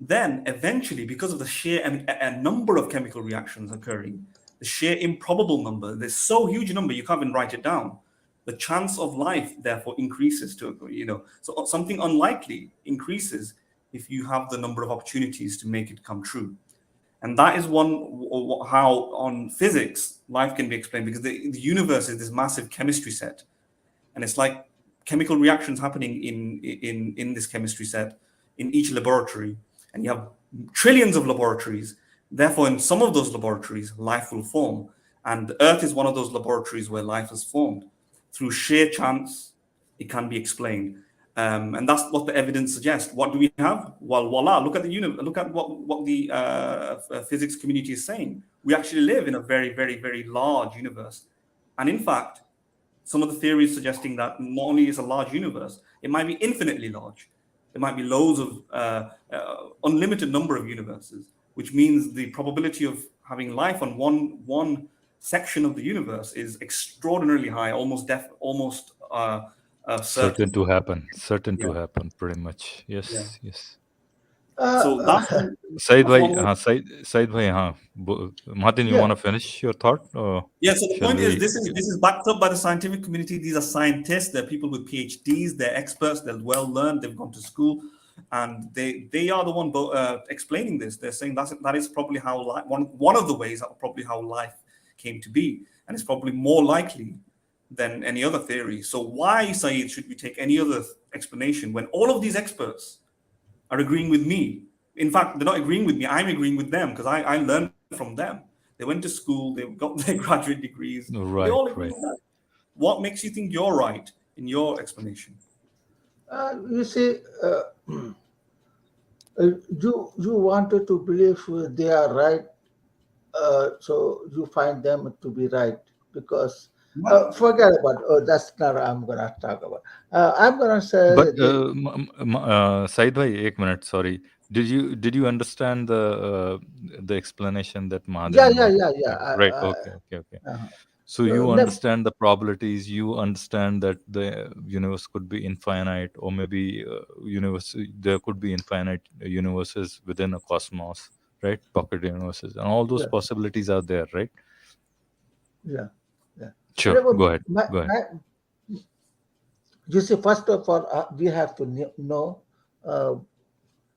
Speaker 1: Then eventually, because of the sheer a number of chemical reactions occurring, the sheer improbable number, there's so huge a number you can't even write it down. The chance of life therefore increases to, so something unlikely increases if you have the number of opportunities to make it come true. And that is how on physics life can be explained, because the universe is this massive chemistry set, and it's like chemical reactions happening in this chemistry set in each laboratory, and you have trillions of laboratories. Therefore, in some of those laboratories life will form, and the earth is one of those laboratories where life has formed through sheer chance. It can be explained, and that's what the evidence suggests. What do we have? Well, voila, look at the universe. Look at what the physics community is saying. We actually live in a very, very, very large universe, and in fact, some of the theories suggesting that not only is a large universe, it might be infinitely large. There might be loads of unlimited number of universes, which means the probability of having life on one section of the universe is extraordinarily high, almost
Speaker 2: Certain
Speaker 1: certain.
Speaker 2: to happen. Certain
Speaker 1: Yeah,
Speaker 2: to happen, pretty much.
Speaker 1: yeah.
Speaker 2: Yes, yes.
Speaker 1: So that's
Speaker 2: Said
Speaker 1: that's
Speaker 2: bhai,
Speaker 1: one way.
Speaker 2: Said bhai, Martin, you
Speaker 4: yeah.
Speaker 2: want to finish your thought, or
Speaker 1: Yeah, so the
Speaker 2: shall
Speaker 1: point is,
Speaker 2: we?
Speaker 1: this is backed up by the scientific community. These are scientists, they're people with PhDs, they're experts, they're well learned, they've gone to school, and they are the one explaining this. They're saying that is probably how one of the ways that probably how life came to be, and it's probably more likely than any other theory. So why, Saeed, should we take any other explanation when all of these experts are agreeing with me? In fact, they're not agreeing with me. I'm agreeing with them because I learned from them. They went to school, they got their graduate degrees. They all
Speaker 2: Right,
Speaker 1: agree with
Speaker 2: right.
Speaker 1: that. What makes you think you're right in your explanation?
Speaker 4: You see, you wanted to believe they are right, so you find them to be right because forget about. Oh, that's not what I'm gonna talk about. I'm gonna
Speaker 2: But
Speaker 4: say the
Speaker 2: Said bhai, ek minute, sorry. Did you understand the explanation that
Speaker 4: yeah,
Speaker 2: Mahadan
Speaker 4: yeah, yeah, yeah.
Speaker 2: gave? Right. Okay. Okay. Okay.
Speaker 4: Uh,
Speaker 2: So you
Speaker 4: let,
Speaker 2: understand the probabilities. You understand that the universe could be infinite, or maybe universe there could be infinite universes within a cosmos, right? Pocket universes, and all those
Speaker 4: yeah,
Speaker 2: possibilities are there, right?
Speaker 4: yeah, yeah.
Speaker 2: Sure. Go ahead.
Speaker 4: My,
Speaker 2: Go ahead.
Speaker 4: my, you see, first of all, we have to know uh,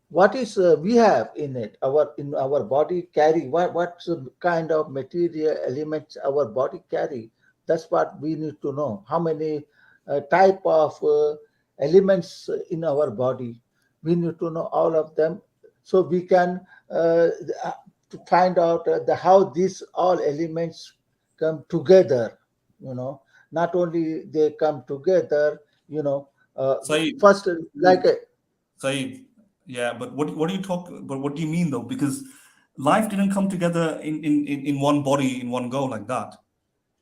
Speaker 4: what is we have in it, our in our body carry, what's the kind of material elements our body carry. That's what we need to know. How many type of elements in our body, we need to know all of them, so we can uh, uh, to find out how these all elements come together, you know. Not only they come together, you know,
Speaker 1: Saeed,
Speaker 4: first like
Speaker 1: Saeed, yeah, but what do you talk? But what do you mean though? Because life didn't come together in one body in one go like that.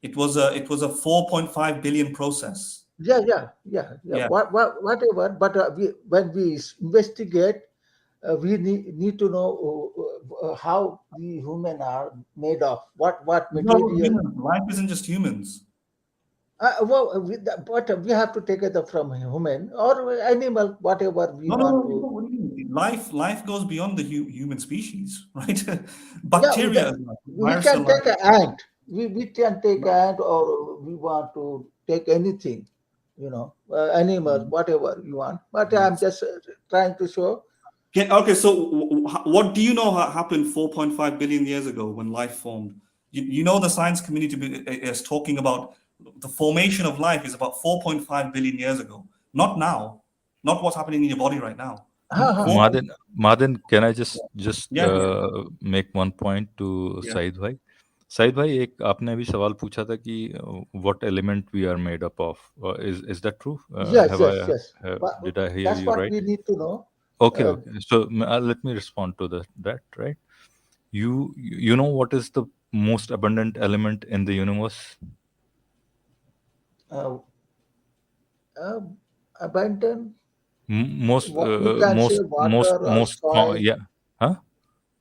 Speaker 1: It was a 4.5 billion process.
Speaker 4: yeah, yeah, yeah, yeah.
Speaker 1: Yeah,
Speaker 4: Whatever. But when we investigate, we need to know how the human are made of, what
Speaker 1: No,
Speaker 4: material.
Speaker 1: life isn't just humans.
Speaker 4: But we have to take it from human or animal, whatever we
Speaker 1: No, no,
Speaker 4: want
Speaker 1: no,
Speaker 4: to.
Speaker 1: no. What do you mean? Life goes beyond the human species, right?
Speaker 4: Yeah,
Speaker 1: Bacteria,
Speaker 4: we
Speaker 1: virus
Speaker 4: can
Speaker 1: alive.
Speaker 4: take an ant. We can take an ant, or we want to take anything, animal, whatever you want. But I'm just trying to show.
Speaker 1: Okay, so what do you know happened 4.5 billion years ago when life formed? You know the science community is talking about the formation of life is about 4.5 billion years ago, not now, not what's happening in your body right now.
Speaker 4: Ha, ha.
Speaker 1: 4.
Speaker 2: Madin, can I just
Speaker 1: Yeah,
Speaker 2: make one point to
Speaker 1: yeah.
Speaker 2: Said भाई? Said भाई, एक आपने अभी सवाल पूछा था कि what element we are made up of. Is that true?
Speaker 4: Yes, yes, yes. But
Speaker 2: Did I hear
Speaker 4: that's
Speaker 2: you
Speaker 4: what
Speaker 2: right?
Speaker 4: we need to know.
Speaker 2: Okay,
Speaker 4: Uh,
Speaker 2: okay. So let me respond to that, right? You know what is the most abundant element in the universe?
Speaker 4: uh, uh, Abandon.
Speaker 2: Most
Speaker 4: You can say water or soil,
Speaker 2: yeah, huh?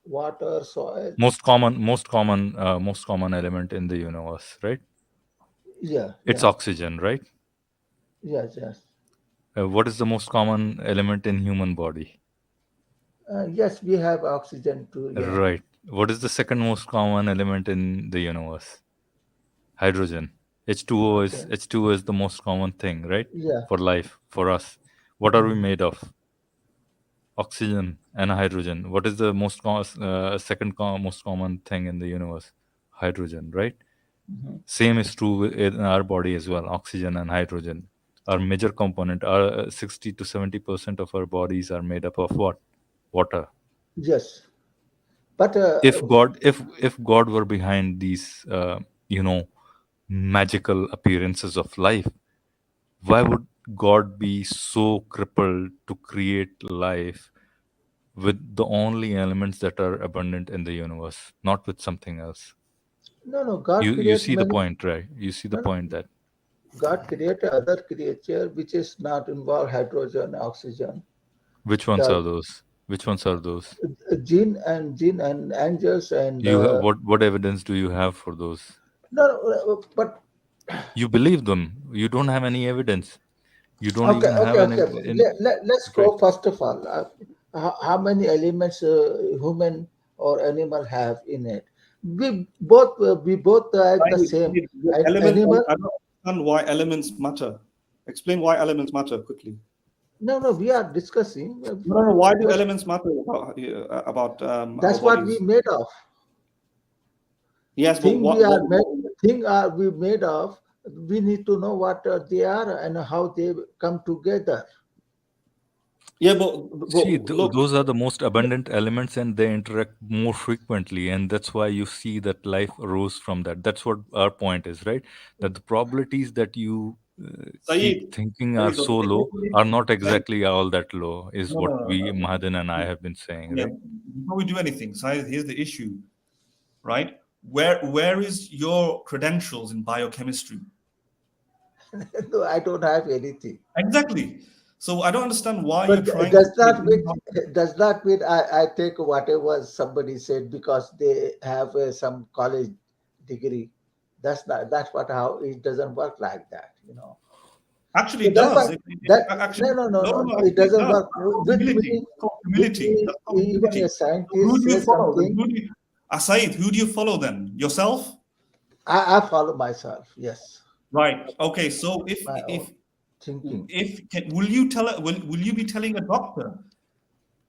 Speaker 4: water, soil.
Speaker 2: Most common element in the universe, right?
Speaker 4: Yeah,
Speaker 2: It's
Speaker 4: yeah.
Speaker 2: oxygen, right?
Speaker 4: Yes, yes.
Speaker 2: What is the most common element in human body?
Speaker 4: Yes, we have oxygen too. Yeah.
Speaker 2: Right. What is the second most common element in the universe? Hydrogen.
Speaker 4: Okay.
Speaker 2: H2O is the most common thing, right?
Speaker 4: Yeah.
Speaker 2: For life, for us. What are we
Speaker 4: Mhm.
Speaker 2: made of? Oxygen and hydrogen. What is the most common thing in the universe? Hydrogen, right?
Speaker 4: Mhm.
Speaker 2: Same is true in our body as well. Oxygen and hydrogen are major component. Our 60 to 70% of our bodies are made up of what? Water.
Speaker 4: Yes. But
Speaker 2: If God were behind these you know magical appearances of life, why would God be so crippled to create life with the only elements that are abundant in the universe, not with something else?
Speaker 4: no, no. God
Speaker 2: You
Speaker 4: create
Speaker 2: see the
Speaker 4: many.
Speaker 2: point, right? You see the
Speaker 4: No, no.
Speaker 2: point that
Speaker 4: God create other creature which is not involve hydrogen, oxygen.
Speaker 2: which ones
Speaker 4: The
Speaker 2: are those? Which ones are those?
Speaker 4: jinn and angels and
Speaker 2: You what evidence do you have for those?
Speaker 4: no, no, but
Speaker 2: You believe them. You don't have any evidence. You don't
Speaker 4: okay,
Speaker 2: even have
Speaker 4: okay,
Speaker 2: any,
Speaker 4: okay. Let's
Speaker 2: right.
Speaker 4: go first of all. How many elements human or animal have in it? We both have the same.
Speaker 1: The
Speaker 4: An
Speaker 1: element,
Speaker 4: animal.
Speaker 1: I don't understand why elements matter. Explain why elements matter quickly.
Speaker 4: No, no. We are discussing.
Speaker 1: No, no, no. Why do
Speaker 4: Just
Speaker 1: elements matter about our
Speaker 4: that's what we
Speaker 1: bodies?
Speaker 4: made of.
Speaker 1: Yes, but
Speaker 4: Thing we are made. Thing are we made of. We need to know what they are and how they come together.
Speaker 1: yeah, but
Speaker 2: See,
Speaker 1: look,
Speaker 2: those are the most abundant elements and they interact more frequently. And that's why you see that life arose from that. That's what our point is, right? That the probabilities that you keep
Speaker 1: Saeed,
Speaker 2: thinking are
Speaker 1: Saeed, the
Speaker 2: so low are not
Speaker 1: Saeed,
Speaker 2: exactly all that low, is
Speaker 1: no,
Speaker 2: what
Speaker 1: no, no,
Speaker 2: we,
Speaker 1: no.
Speaker 2: Mahadan and I, have been saying,
Speaker 1: Yeah,
Speaker 2: right?
Speaker 1: before we do anything, Saeed, here's the issue, right? Where is your credentials in biochemistry?
Speaker 4: No, I don't have anything.
Speaker 1: Exactly. So I don't understand why you're
Speaker 4: But
Speaker 1: trying to
Speaker 4: does
Speaker 1: say
Speaker 4: not mean does not mean I take whatever somebody said because they have some college degree. That's what how it doesn't work like that.
Speaker 1: actually
Speaker 4: So
Speaker 1: it
Speaker 4: that's why
Speaker 1: does.
Speaker 4: that
Speaker 1: Actually,
Speaker 4: no, no, no,
Speaker 1: no, no,
Speaker 4: no,
Speaker 1: no,
Speaker 4: no, it
Speaker 1: actually it
Speaker 4: doesn't
Speaker 1: does.
Speaker 4: work
Speaker 1: That's called
Speaker 4: with
Speaker 1: humility.
Speaker 4: me.
Speaker 1: That's called
Speaker 4: With
Speaker 1: humility.
Speaker 4: me,
Speaker 1: That's called
Speaker 4: even a
Speaker 1: humility. So who
Speaker 4: scientist
Speaker 1: do you
Speaker 4: says
Speaker 1: follow then?
Speaker 4: something,
Speaker 1: Said, who do you follow then? Yourself?
Speaker 4: I follow myself. Yes,
Speaker 1: Right. Okay. So
Speaker 4: my own thinking.
Speaker 1: will you will you be telling a doctor,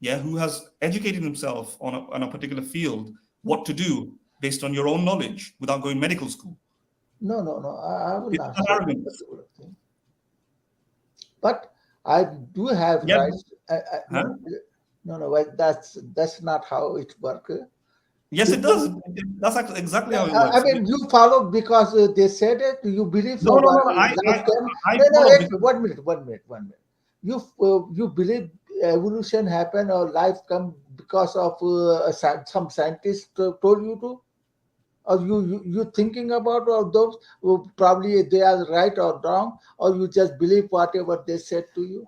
Speaker 1: yeah, who has educated himself on a particular field what to do based on your own knowledge without going medical school?
Speaker 4: No, no, no. I will
Speaker 1: It's
Speaker 4: not
Speaker 1: not
Speaker 4: say that
Speaker 1: arrogance.
Speaker 4: particular thing. But I do have
Speaker 1: Yeah.
Speaker 4: rights.
Speaker 1: Huh?
Speaker 4: No, no, no. But that's not how it works.
Speaker 1: Yes, it does.
Speaker 4: People,
Speaker 1: That's exactly how it works.
Speaker 4: I mean, you follow because they said it. You believe
Speaker 1: No,
Speaker 4: so.
Speaker 1: no,
Speaker 4: What
Speaker 1: no, no.
Speaker 4: life can?
Speaker 1: I
Speaker 4: No, no.
Speaker 1: follow
Speaker 4: Wait,
Speaker 1: because
Speaker 4: 1 minute, 1 minute, 1 minute. You believe evolution happened or life come because of some scientist told you to, or you thinking about all those who probably they are right or wrong, or you just believe whatever they said to you.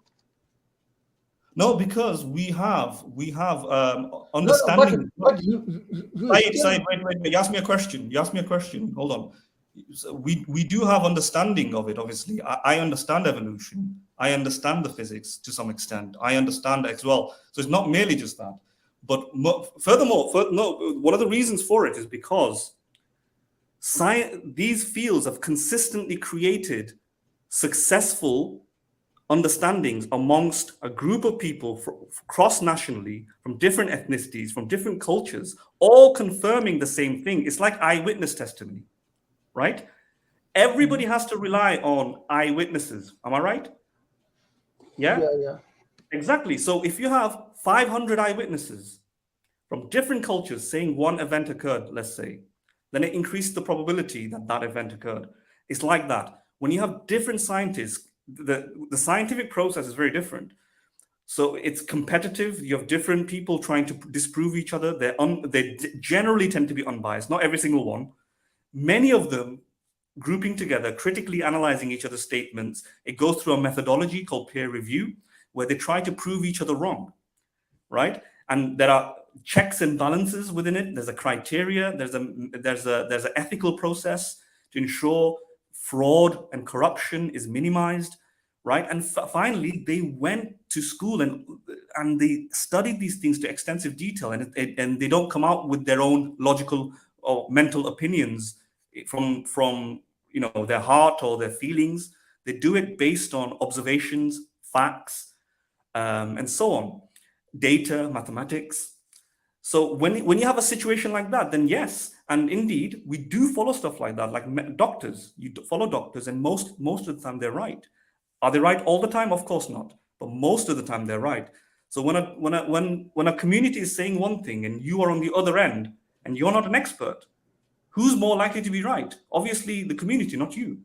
Speaker 1: No, because we have
Speaker 4: No, no, but
Speaker 1: understanding.
Speaker 4: but you still.
Speaker 1: Wait. You asked me a question. You asked me a question. Hold on. So we do have understanding of it. Obviously, I understand evolution. I understand the physics to some extent. I understand as well. So it's not merely just that. But furthermore, no, one of the reasons for it is because these fields have consistently created successful understandings amongst a group of people cross nationally from different ethnicities, from different cultures, all confirming the same thing. It's like eyewitness testimony, right? Everybody has to rely on eyewitnesses. Am I right? Yeah,
Speaker 4: Yeah, yeah.
Speaker 1: exactly. So if you have 500 eyewitnesses from different cultures saying one event occurred, let's say, then it increases the probability that that event occurred. It's like that. When you have different scientists, the scientific process is very different. So it's competitive. You have different people trying to disprove each other. They generally tend to be unbiased, not every single one. Many of them grouping together, critically analyzing each other's statements. It goes through a methodology called peer review, where they try to prove each other wrong, right? And there are checks and balances within it. There's a criteria. There's an ethical process to ensure fraud and corruption is minimized, right? And finally, they went to school and they studied these things to extensive detail, and they don't come out with their own logical or mental opinions from their heart or their feelings. They do it based on observations, facts, and so on, data, mathematics. So when you have a situation like that, then yes, and indeed we do follow stuff like that. Like doctors, you follow doctors, and most of the time they're right. Are they right all the time? Of course not, but most of the time they're right. So when a community is saying one thing and you are on the other end and you're not an expert, who's more likely to be right? Obviously, the community, not you.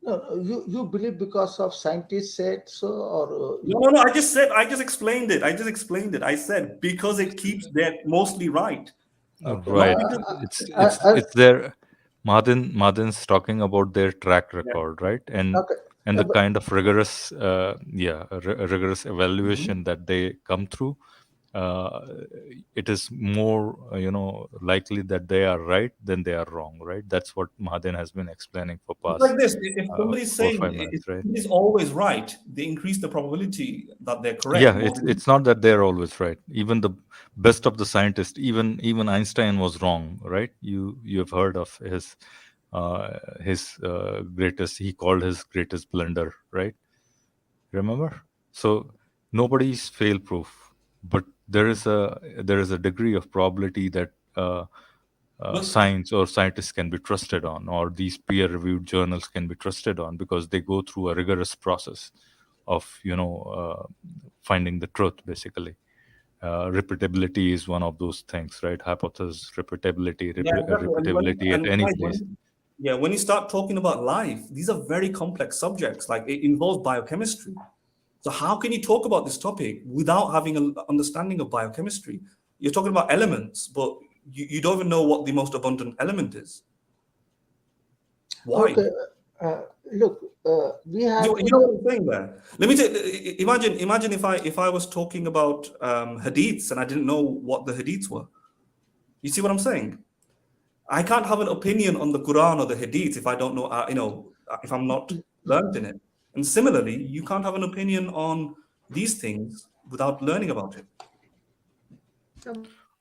Speaker 4: No, no, you believe because of scientists said so, or
Speaker 1: No. I just explained it. I said because it keeps them mostly right.
Speaker 4: okay.
Speaker 1: Not
Speaker 2: Right.
Speaker 1: because,
Speaker 2: It's their Madin's talking about their track
Speaker 1: yeah.
Speaker 2: record, right?
Speaker 4: Okay.
Speaker 2: And the
Speaker 4: But
Speaker 2: kind of rigorous, rigorous
Speaker 1: Mhm.
Speaker 2: evaluation that they come through. Uh, it is more, likely that they are right than they are wrong, right? That's what Madin has been explaining for
Speaker 1: It's like
Speaker 2: past
Speaker 1: this. If somebody's
Speaker 2: four or
Speaker 1: saying
Speaker 2: five
Speaker 1: if
Speaker 2: minutes, right?
Speaker 1: somebody's always right, they increase the probability that they're correct
Speaker 2: Yeah,
Speaker 1: more
Speaker 2: it's
Speaker 1: than.
Speaker 2: it's not that they're always right. Even the best of the scientists, even Einstein was wrong, right? You have heard of his greatest. He called his greatest blunder, right? Remember? So nobody's fail proof, but there is a degree of probability that
Speaker 1: But
Speaker 2: science or scientists can be trusted on, or these peer-reviewed journals can be trusted on, because they go through a rigorous process of finding the truth, basically. Repeatability is one of those things, right? Hypothesis, repeatability,
Speaker 1: yeah, exactly.
Speaker 2: repeatability at any place.
Speaker 1: When you start talking about life, these are very complex subjects. Like it involves biochemistry. So how can you talk about this topic without having an understanding of biochemistry? You're talking about elements, but you don't even know what the most abundant element is. Why?
Speaker 4: okay, uh, look, we have
Speaker 1: You know what I'm saying there? Let me imagine if I was talking about hadiths and I didn't know what the hadiths were. You see what I'm saying? I can't have an opinion on the Quran or the hadith if I don't know, if I'm not learned in it. And similarly, you can't have an opinion on these things without learning about it.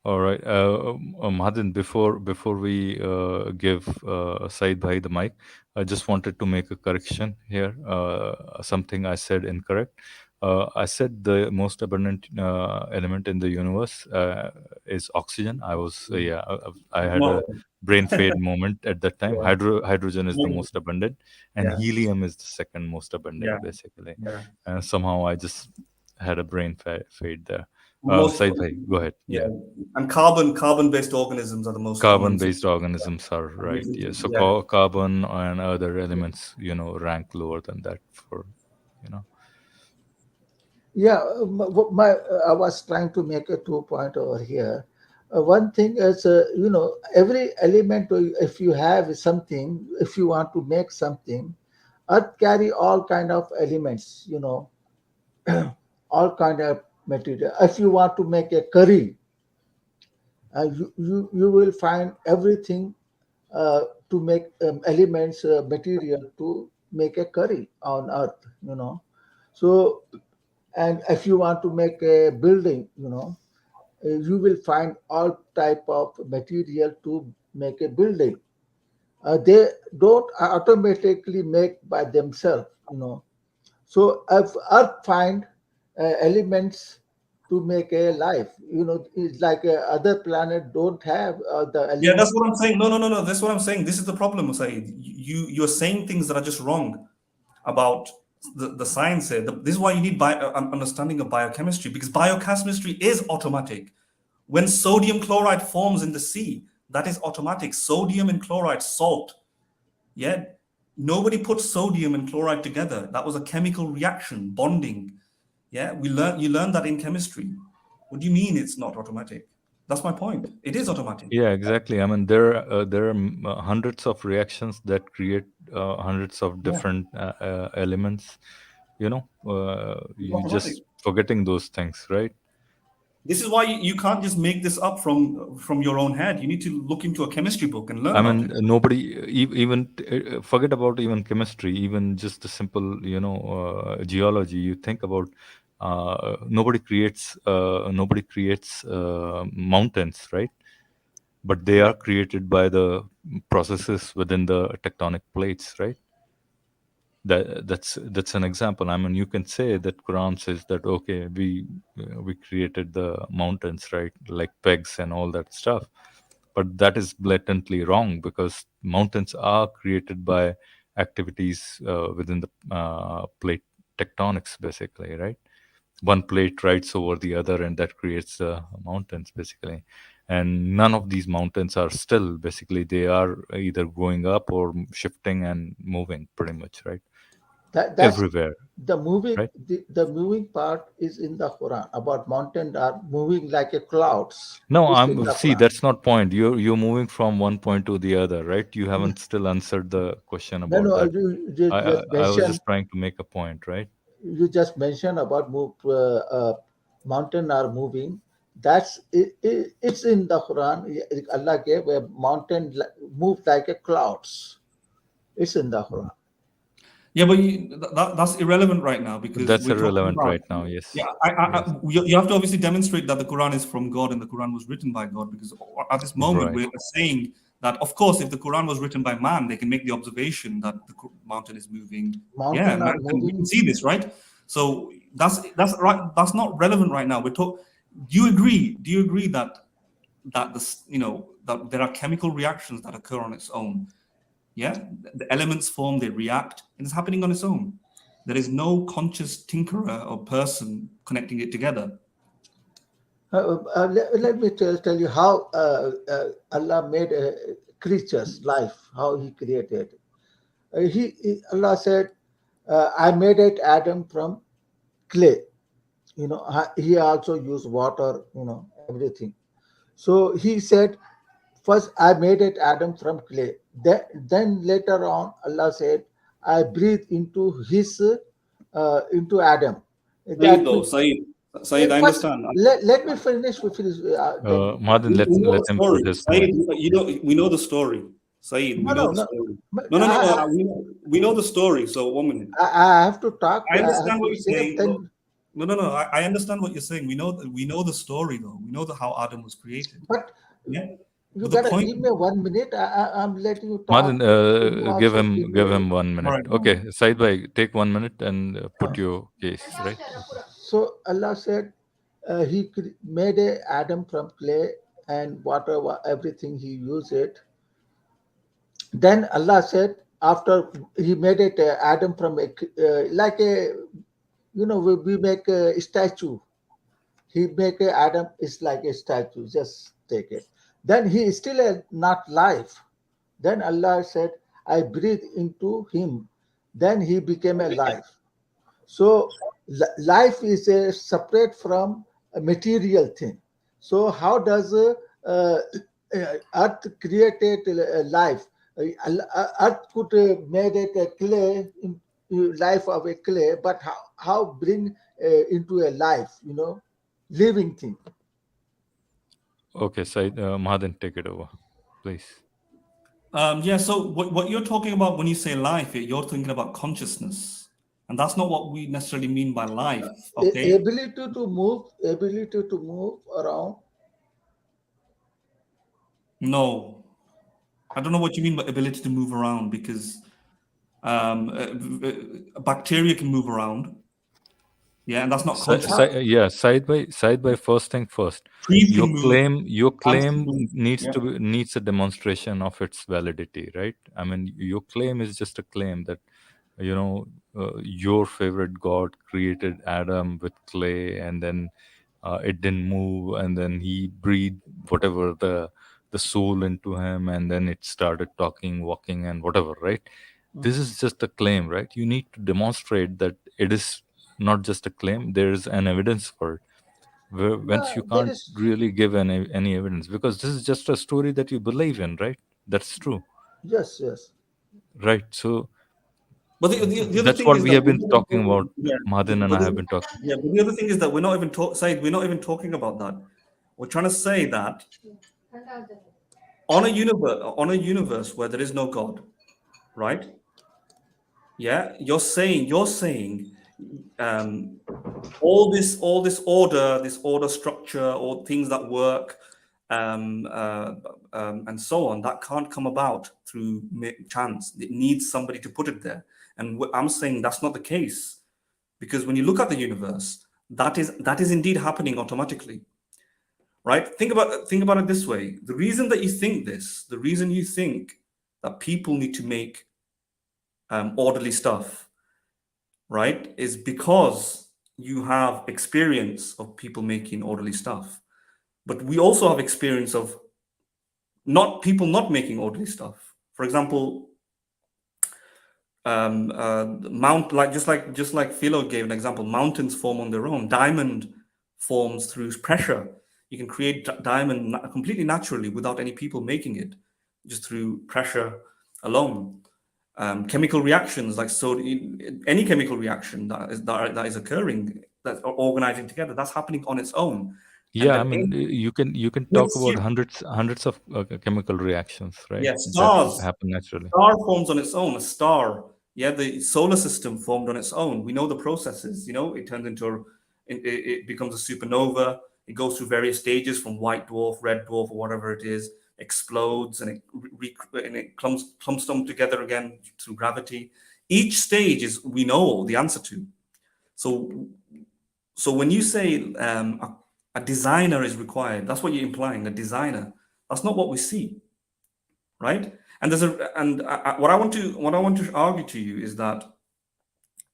Speaker 2: All right, Madan, before we give Said Bhai the mic, I just wanted to make a correction here. Something I said incorrect. I said the most abundant element in the universe is oxygen. I had
Speaker 1: No.
Speaker 2: a brain fade moment at that time.
Speaker 1: Yeah.
Speaker 2: Hydrogen is the most abundant, and
Speaker 1: Yeah.
Speaker 2: helium is the second most
Speaker 1: Yeah.
Speaker 2: abundant, basically.
Speaker 1: Yeah.
Speaker 2: And somehow I just had a brain fade there.
Speaker 1: Most.
Speaker 2: Said Bhai, go ahead.
Speaker 1: Yeah.
Speaker 2: Yeah.
Speaker 1: And carbon-based organisms are the most common. So,
Speaker 2: Carbon-based organisms are right. Yeah. So
Speaker 1: yeah.
Speaker 2: carbon and other elements, rank lower than that for, you know.
Speaker 4: yeah. I was trying to make a 2 point over here. One thing is, every element. If you have something, if you want to make something, Earth carry all kind of elements. all kind of material. If you want to make a curry, you will find everything uh, to make elements, material to make a curry on earth, So, and if you want to make a building, you will find all type of material to make a building. They don't automatically make by themselves, So if Earth find elements to make a life, it's like other planet don't have the
Speaker 1: Yeah, that's
Speaker 4: elements.
Speaker 1: what I'm saying. No, no, no, no. That's what I'm saying. This is the problem, Saeed. You're saying things that are just wrong about the science here. This is why you need an understanding of biochemistry, because biochemistry is automatic. When sodium chloride forms in the sea, that is automatic. Sodium and chloride, salt. Yeah. Nobody put sodium and chloride together. That was a chemical reaction, bonding. Yeah. You learn that in chemistry. What do you mean it's not automatic? That's my point. It is automatic.
Speaker 2: Yeah, exactly. I mean, there are hundreds of reactions that create hundreds of
Speaker 1: Yeah.
Speaker 2: different elements. You
Speaker 1: Automatic.
Speaker 2: just forgetting those things, right?
Speaker 1: This is why you can't just make this up from your own head. You need to look into a chemistry book and learn
Speaker 2: I
Speaker 1: about
Speaker 2: mean,
Speaker 1: it.
Speaker 2: nobody even forget about even chemistry, even just the simple, geology. You think about nobody creates mountains, right? But they
Speaker 1: Yeah.
Speaker 2: are created by the processes within the tectonic plates, right? That's an example. I mean, you can say that Quran says that, okay, we created the mountains, right, like pegs and all that stuff, but that is blatantly wrong, because mountains are created by activities within the plate tectonics, basically, right? One plate rides over the other, and that creates the mountains, basically. And none of these mountains are still, basically they are either going up or shifting and moving, pretty much, right?
Speaker 4: That's
Speaker 2: Everywhere,
Speaker 4: the moving.
Speaker 2: right?
Speaker 4: The moving part is in the Quran about mountain are moving like a clouds.
Speaker 2: No,
Speaker 4: It's in
Speaker 2: I'm
Speaker 4: the
Speaker 2: see,
Speaker 4: Quran.
Speaker 2: that's not point. You're moving from one point to the other, right? You haven't still answered the question
Speaker 4: No,
Speaker 2: about
Speaker 4: no,
Speaker 2: that.
Speaker 4: you
Speaker 2: I I,
Speaker 4: just
Speaker 2: I was
Speaker 4: mentioned
Speaker 2: just trying to make a point, right?
Speaker 4: about mountain are moving. It's in the Quran. Allah gave a mountain move like a clouds. It's in the Quran.
Speaker 1: Yeah, but that's irrelevant right now because
Speaker 2: That's
Speaker 1: we're talking
Speaker 2: irrelevant
Speaker 1: about.
Speaker 2: right now. Yes,
Speaker 1: Yeah,
Speaker 2: yes,
Speaker 1: you have to obviously demonstrate that the Quran is from God and the Quran was written by God, because at this moment
Speaker 2: right.
Speaker 1: we're saying that, of course, if the Quran was written by man, they can make the observation that the mountain is moving. Yeah,
Speaker 4: Mountain are
Speaker 1: man we
Speaker 4: moving.
Speaker 1: can see this, right? So that's right. That's not relevant right now. We're talking. Do you agree? Do you agree that this, that there are chemical reactions that occur on its own? Yeah, the elements form, they react, and it's happening on its own. There is no conscious tinkerer or person connecting it together.
Speaker 4: Let me tell you how Allah made creatures life. How He created. Allah said, "I made it Adam from clay." He also used water. Everything. So He said, first I made it Adam from clay. Then later on, Allah said, I breathed into Adam.
Speaker 1: Saeed,
Speaker 4: That
Speaker 1: though,
Speaker 4: means
Speaker 1: Saeed, I
Speaker 4: first
Speaker 1: understand.
Speaker 4: let me finish with this. Then you can.
Speaker 2: Madhan,
Speaker 1: We know
Speaker 2: let
Speaker 1: the
Speaker 2: him
Speaker 1: story,
Speaker 2: put his
Speaker 1: Saeed.
Speaker 2: point.
Speaker 1: We know the story, Saeed.
Speaker 4: No,
Speaker 1: We know
Speaker 4: no,
Speaker 1: the
Speaker 4: no.
Speaker 1: story.
Speaker 4: But
Speaker 1: No, no, no, no. We know the story. So, 1 minute.
Speaker 4: I have to talk.
Speaker 1: I
Speaker 4: I have
Speaker 1: understand
Speaker 4: to
Speaker 1: what you're
Speaker 4: say.
Speaker 1: saying.
Speaker 4: Then,
Speaker 1: No, no, no. I understand what you're saying. We know the story, though. We know how Adam was created.
Speaker 4: but
Speaker 1: Yeah.
Speaker 4: you
Speaker 1: But the
Speaker 4: gotta
Speaker 1: point.
Speaker 4: give me 1 minute. I'm letting you talk.
Speaker 2: Madhan,
Speaker 4: You
Speaker 2: give
Speaker 4: also
Speaker 2: him
Speaker 4: give
Speaker 2: give
Speaker 4: me.
Speaker 2: him 1 minute.
Speaker 1: All right.
Speaker 2: Okay, Said bhai, take 1 minute and put your case, right? Okay.
Speaker 4: So Allah said He made a Adam from clay and water, everything He used it. Then Allah said, after He made it Adam from like a we make a statue. He make a Adam is like a statue. Just take it. Then he is still not life. Then Allah said, I breathe into him. Then he became a life. So life is a separate from a material thing. So how does uh, Earth created life? Earth could made it a clay, life of a clay, but how bring into a life, living thing.
Speaker 2: Okay, Said, Mahadan, take it over, please.
Speaker 1: Yeah, so what you're talking about when you say life, you're thinking about consciousness. And that's not what we necessarily mean by life, okay?
Speaker 4: Ability to move around.
Speaker 1: No, I don't know what you mean by ability to move around, because a bacteria can move around. Yeah, and that's not conscious.
Speaker 2: Yeah, side by first thing first.
Speaker 1: Trees can
Speaker 2: Your
Speaker 1: move,
Speaker 2: claim your
Speaker 1: plants can
Speaker 2: claim
Speaker 1: move.
Speaker 2: needs
Speaker 1: Yeah.
Speaker 2: to be, needs a demonstration of its validity, right? I mean, your claim is just a claim that your favorite god created Adam with clay, and then it didn't move, and then he breathed whatever the soul into him, and then it started talking, walking, and whatever, right? This is just a claim, right? You need to demonstrate that it is not just a claim, there is an evidence for it. Whence you
Speaker 4: There
Speaker 2: can't
Speaker 4: is,
Speaker 2: really give any evidence, because this is just a story that you believe in, right? That's true,
Speaker 4: yes, yes.
Speaker 2: right? So
Speaker 1: But the other
Speaker 2: that's
Speaker 1: thing
Speaker 2: what
Speaker 1: is
Speaker 2: we
Speaker 1: that
Speaker 2: have been talking about.
Speaker 1: yeah,
Speaker 2: Madhin and
Speaker 1: but
Speaker 2: I have been talking.
Speaker 1: yeah, but the other thing is that we're not even talking about that. We're trying to say that on a universe where there is no God, right? Yeah, you're saying um, all this order structure, or things that work, and so on, that can't come about through chance. It needs somebody to put it there, and I'm saying that's not the case, because when you look at the universe, that is indeed happening automatically, right? Think about it this way: the reason that you think this, the reason you think that people need to make orderly stuff, right, is because you have experience of people making orderly stuff. But we also have experience of not people not making orderly stuff. For example, just like Philo gave an example, mountains form on their own. Diamond forms through pressure. You can create diamond completely naturally without any people making it, just through pressure alone. Chemical reactions, like so, any chemical reaction that is occurring, that are organizing together, that's happening on its own. And
Speaker 2: Yeah, I
Speaker 1: then
Speaker 2: mean, you can talk
Speaker 1: with
Speaker 2: about hundreds of chemical reactions, right?
Speaker 1: yeah,
Speaker 2: That
Speaker 1: stars
Speaker 2: happen naturally.
Speaker 1: star forms on its own. A star, yeah, the solar system formed on its own. We know the processes. It turns into it becomes a supernova. It goes through various stages, from white dwarf, red dwarf, or whatever it is, explodes, and it clumps them together again through gravity. Each stage is we know the answer to. So when you say a designer is required, that's what you're implying. A designer. That's not what we see, right? And what I want to argue to you is that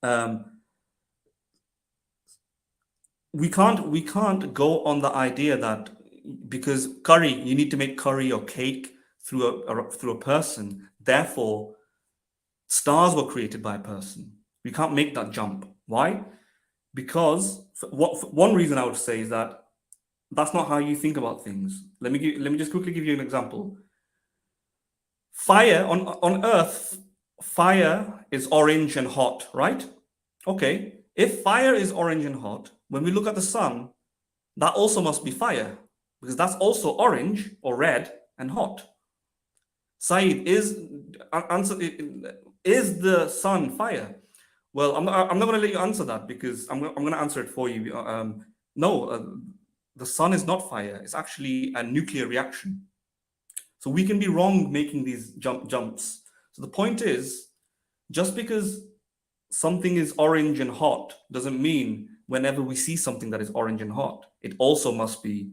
Speaker 1: um, we can't go on the idea that because curry, you need to make curry or cake through a person. Therefore, stars were created by a person. We can't make that jump. Why? Because one reason I would say is that that's not how you think about things. Let me just quickly give you an example. Fire on Earth, fire is orange and hot, right? Okay. If fire is orange and hot, when we look at the sun, that also must be fire, because that's also orange or red and hot. Saeed, is the sun fire? Well, I'm not going to let you answer that, because I'm going to answer it for you. No, the sun is not fire. It's actually a nuclear reaction. So we can be wrong making these jumps. So the point is, just because something is orange and hot doesn't mean whenever we see something that is orange and hot, it also must be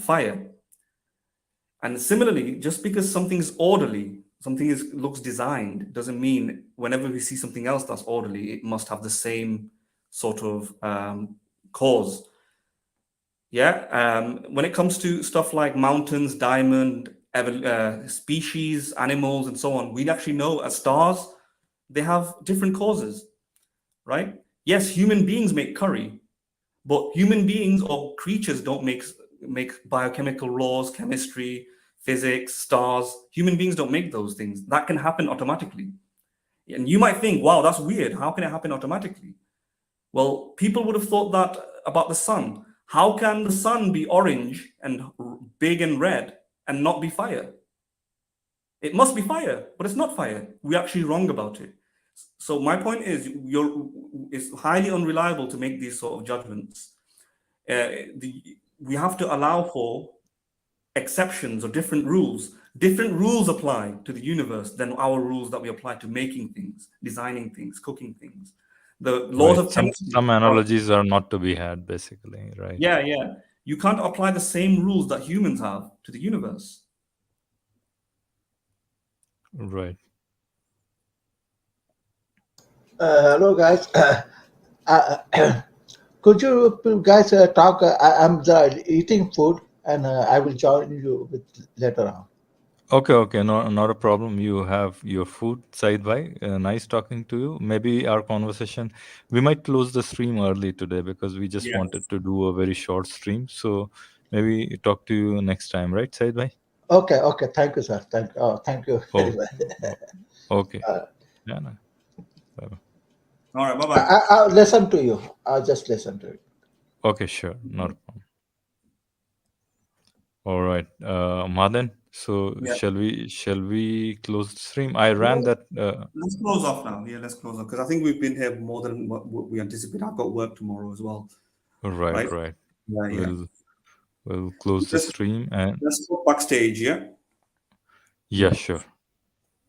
Speaker 1: fire. And similarly, just because something is orderly, looks designed, doesn't mean whenever we see something else that's orderly, it must have the same sort of cause. Yeah. When it comes to stuff like mountains, diamond, species, animals, and so on, we actually know as stars, they have different causes, right? Yes, human beings make curry, but human beings or creatures don't make biochemical laws, chemistry, physics, stars. Human beings don't make those things. That can happen automatically. And you might think, wow, that's weird. How can it happen automatically? Well, people would have thought that about the sun. How can the sun be orange and big and red and not be fire? It must be fire, but it's not fire. We're actually wrong about it. So my point is, it's highly unreliable to make these sort of judgments. We have to allow for exceptions or different rules. Different rules apply to the universe than our rules that we apply to making things, designing things, cooking things. The laws
Speaker 2: Right.
Speaker 1: of chemistry.
Speaker 2: Some analogies are not to be had, basically, right?
Speaker 1: Yeah, yeah. You can't apply the same rules that humans have to the universe.
Speaker 2: Right.
Speaker 4: Hello, guys. Could you guys talk? I'm eating food, and I will join you with later on.
Speaker 2: Okay, no, not a problem. You have your food, Said bhai. Nice talking to you. Maybe our conversation, we might close the stream early today because we just wanted
Speaker 1: Yes.
Speaker 2: to do a very short stream. So maybe talk to you next time, right, Said bhai?
Speaker 4: Okay, okay. Thank you, sir. Thank you very
Speaker 2: Oh,
Speaker 4: much.
Speaker 2: oh, okay.
Speaker 4: Uh,
Speaker 2: Yeah, no, bye-bye.
Speaker 1: All right. Bye bye.
Speaker 4: I'll listen to you. I'll just listen to you.
Speaker 2: Okay, sure. Not a problem. All right. Madan, so
Speaker 1: Yeah.
Speaker 2: shall we close the stream? I ran that
Speaker 1: Let's close off now. Yeah, let's close off because I think we've been here more than what we anticipated. I've got work tomorrow as well,
Speaker 2: right,
Speaker 1: right?
Speaker 2: right.
Speaker 1: Yeah, yeah.
Speaker 2: We'll close the
Speaker 1: Let's
Speaker 2: stream and
Speaker 1: let's go backstage. Yeah.
Speaker 2: yeah, sure.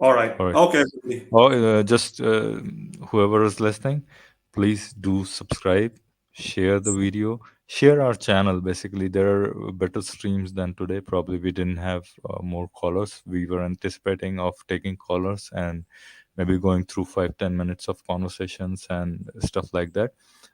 Speaker 1: All right.
Speaker 2: All right.
Speaker 1: Okay. Everybody.
Speaker 2: Oh, just whoever is listening, please do subscribe, share the video, share our channel. Basically, there are better streams than today. Probably we didn't have more callers. We were anticipating of taking callers and maybe going through 5-10 minutes of conversations and stuff like that.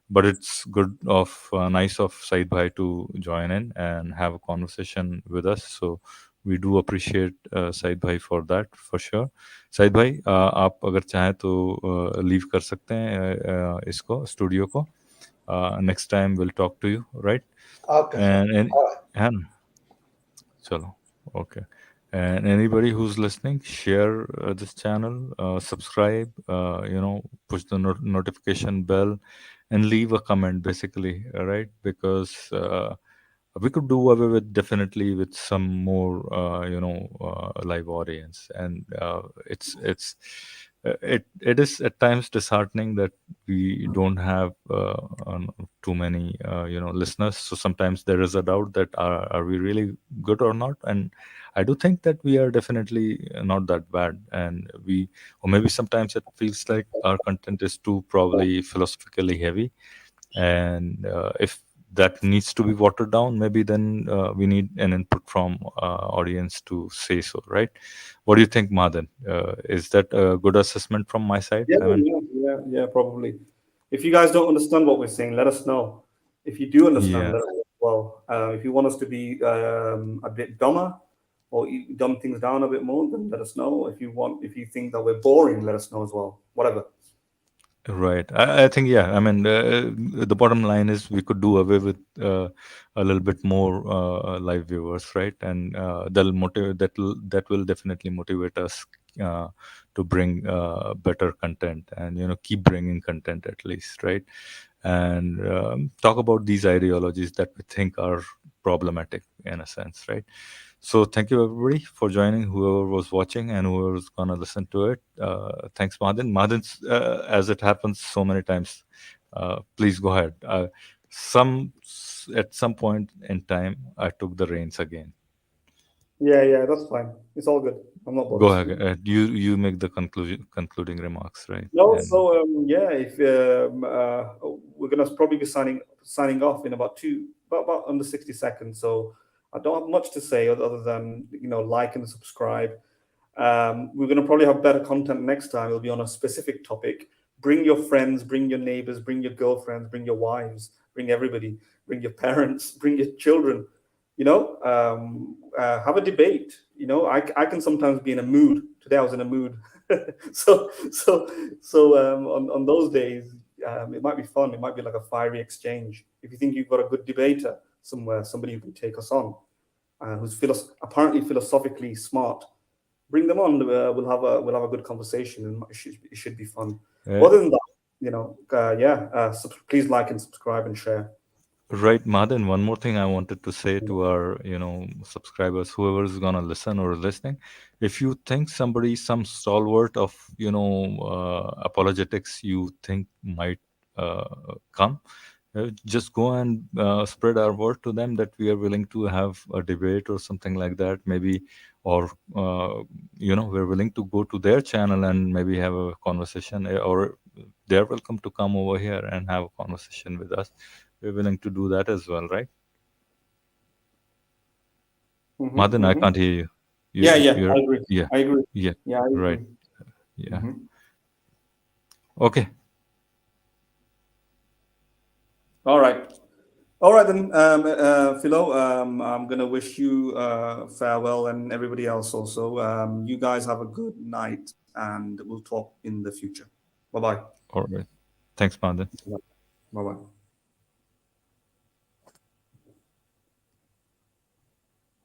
Speaker 2: But it's good of nice of Said Bhai to join in and have a conversation with us. So we do appreciate Said Bhai for that for sure. Shahid भाई आप अगर चाहें तो leave कर सकते हैं इसको studio को next time will talk to you right
Speaker 4: Okay, sir.
Speaker 2: And
Speaker 4: All right.
Speaker 2: है ना चलो okay and anybody who's listening share this channel subscribe push the notification bell and leave a comment basically right because we could do away with definitely with some more live audience and it is at times disheartening that we don't have too many listeners. So sometimes there is a doubt that are we really good or not, and I do think that we are definitely not that bad, and we or maybe sometimes it feels like our content is too probably philosophically heavy, and if that needs to be watered down, maybe then we need an input from audience to say so, right? What do you think, Madan? Is that a good assessment from my side?
Speaker 1: Yeah,
Speaker 2: I mean,
Speaker 1: yeah, probably. If you guys don't understand what we're saying, let us know. If you do understand,
Speaker 2: yeah,
Speaker 1: let us know as well. If you want us to be a bit dumber or dumb things down a bit more, then let us know. If you think that we're boring, let us know as well. Whatever.
Speaker 2: right. I think, yeah. I mean, the bottom line is we could do away with a little bit more live viewers, right? And that will definitely motivate us to bring better content and keep bringing content at least, right? And talk about these ideologies that we think are problematic in a sense, right? So thank you everybody for joining, whoever was watching and whoever's gonna listen to it. Thanks, Madan. Madan's, as it happens so many times, please go ahead. At some point in time, I took the reins again.
Speaker 1: Yeah, that's fine. It's all good. I'm not
Speaker 2: Go
Speaker 1: bothered.
Speaker 2: ahead. You make the concluding remarks, right?
Speaker 1: No,
Speaker 2: And
Speaker 1: so yeah, if we're gonna probably be signing off in about under 60 seconds. So I don't have much to say other than like and subscribe. We're gonna probably have better content next time. It'll be on a specific topic. Bring your friends, bring your neighbors, bring your girlfriends, bring your wives, bring everybody, bring your parents, bring your children. Have a debate. I can sometimes be in a mood. Today I was in a mood. So on those days, it might be fun. It might be like a fiery exchange. If you think you've got a good debater somewhere, somebody who can take us on, who's apparently philosophically smart, bring them on. We'll have a good conversation, and it should be fun.
Speaker 2: uh,
Speaker 1: Other than that, please like and subscribe and share.
Speaker 2: Right, Madan, one more thing I wanted to say to our, subscribers, whoever is gonna listen or listening, if you think somebody, some stalwart of, apologetics you think might come, just go and spread our word to them that we are willing to have a debate or something like that, maybe, or we're willing to go to their channel and maybe have a conversation, or they're welcome to come over here and have a conversation with us. We're willing to do that as well, right? Madan, I can't hear you.
Speaker 1: Yeah, I
Speaker 2: You're,
Speaker 1: agree.
Speaker 2: yeah,
Speaker 1: I agree.
Speaker 2: yeah,
Speaker 1: Yeah, I agree.
Speaker 2: right, yeah.
Speaker 1: Mhm.
Speaker 2: Okay.
Speaker 1: All right. All right, then, Philo, I'm going to wish you farewell and everybody else also. You guys have a good night and we'll talk in the future. Bye-bye.
Speaker 2: All right. Thanks, Madan.
Speaker 1: Bye-bye.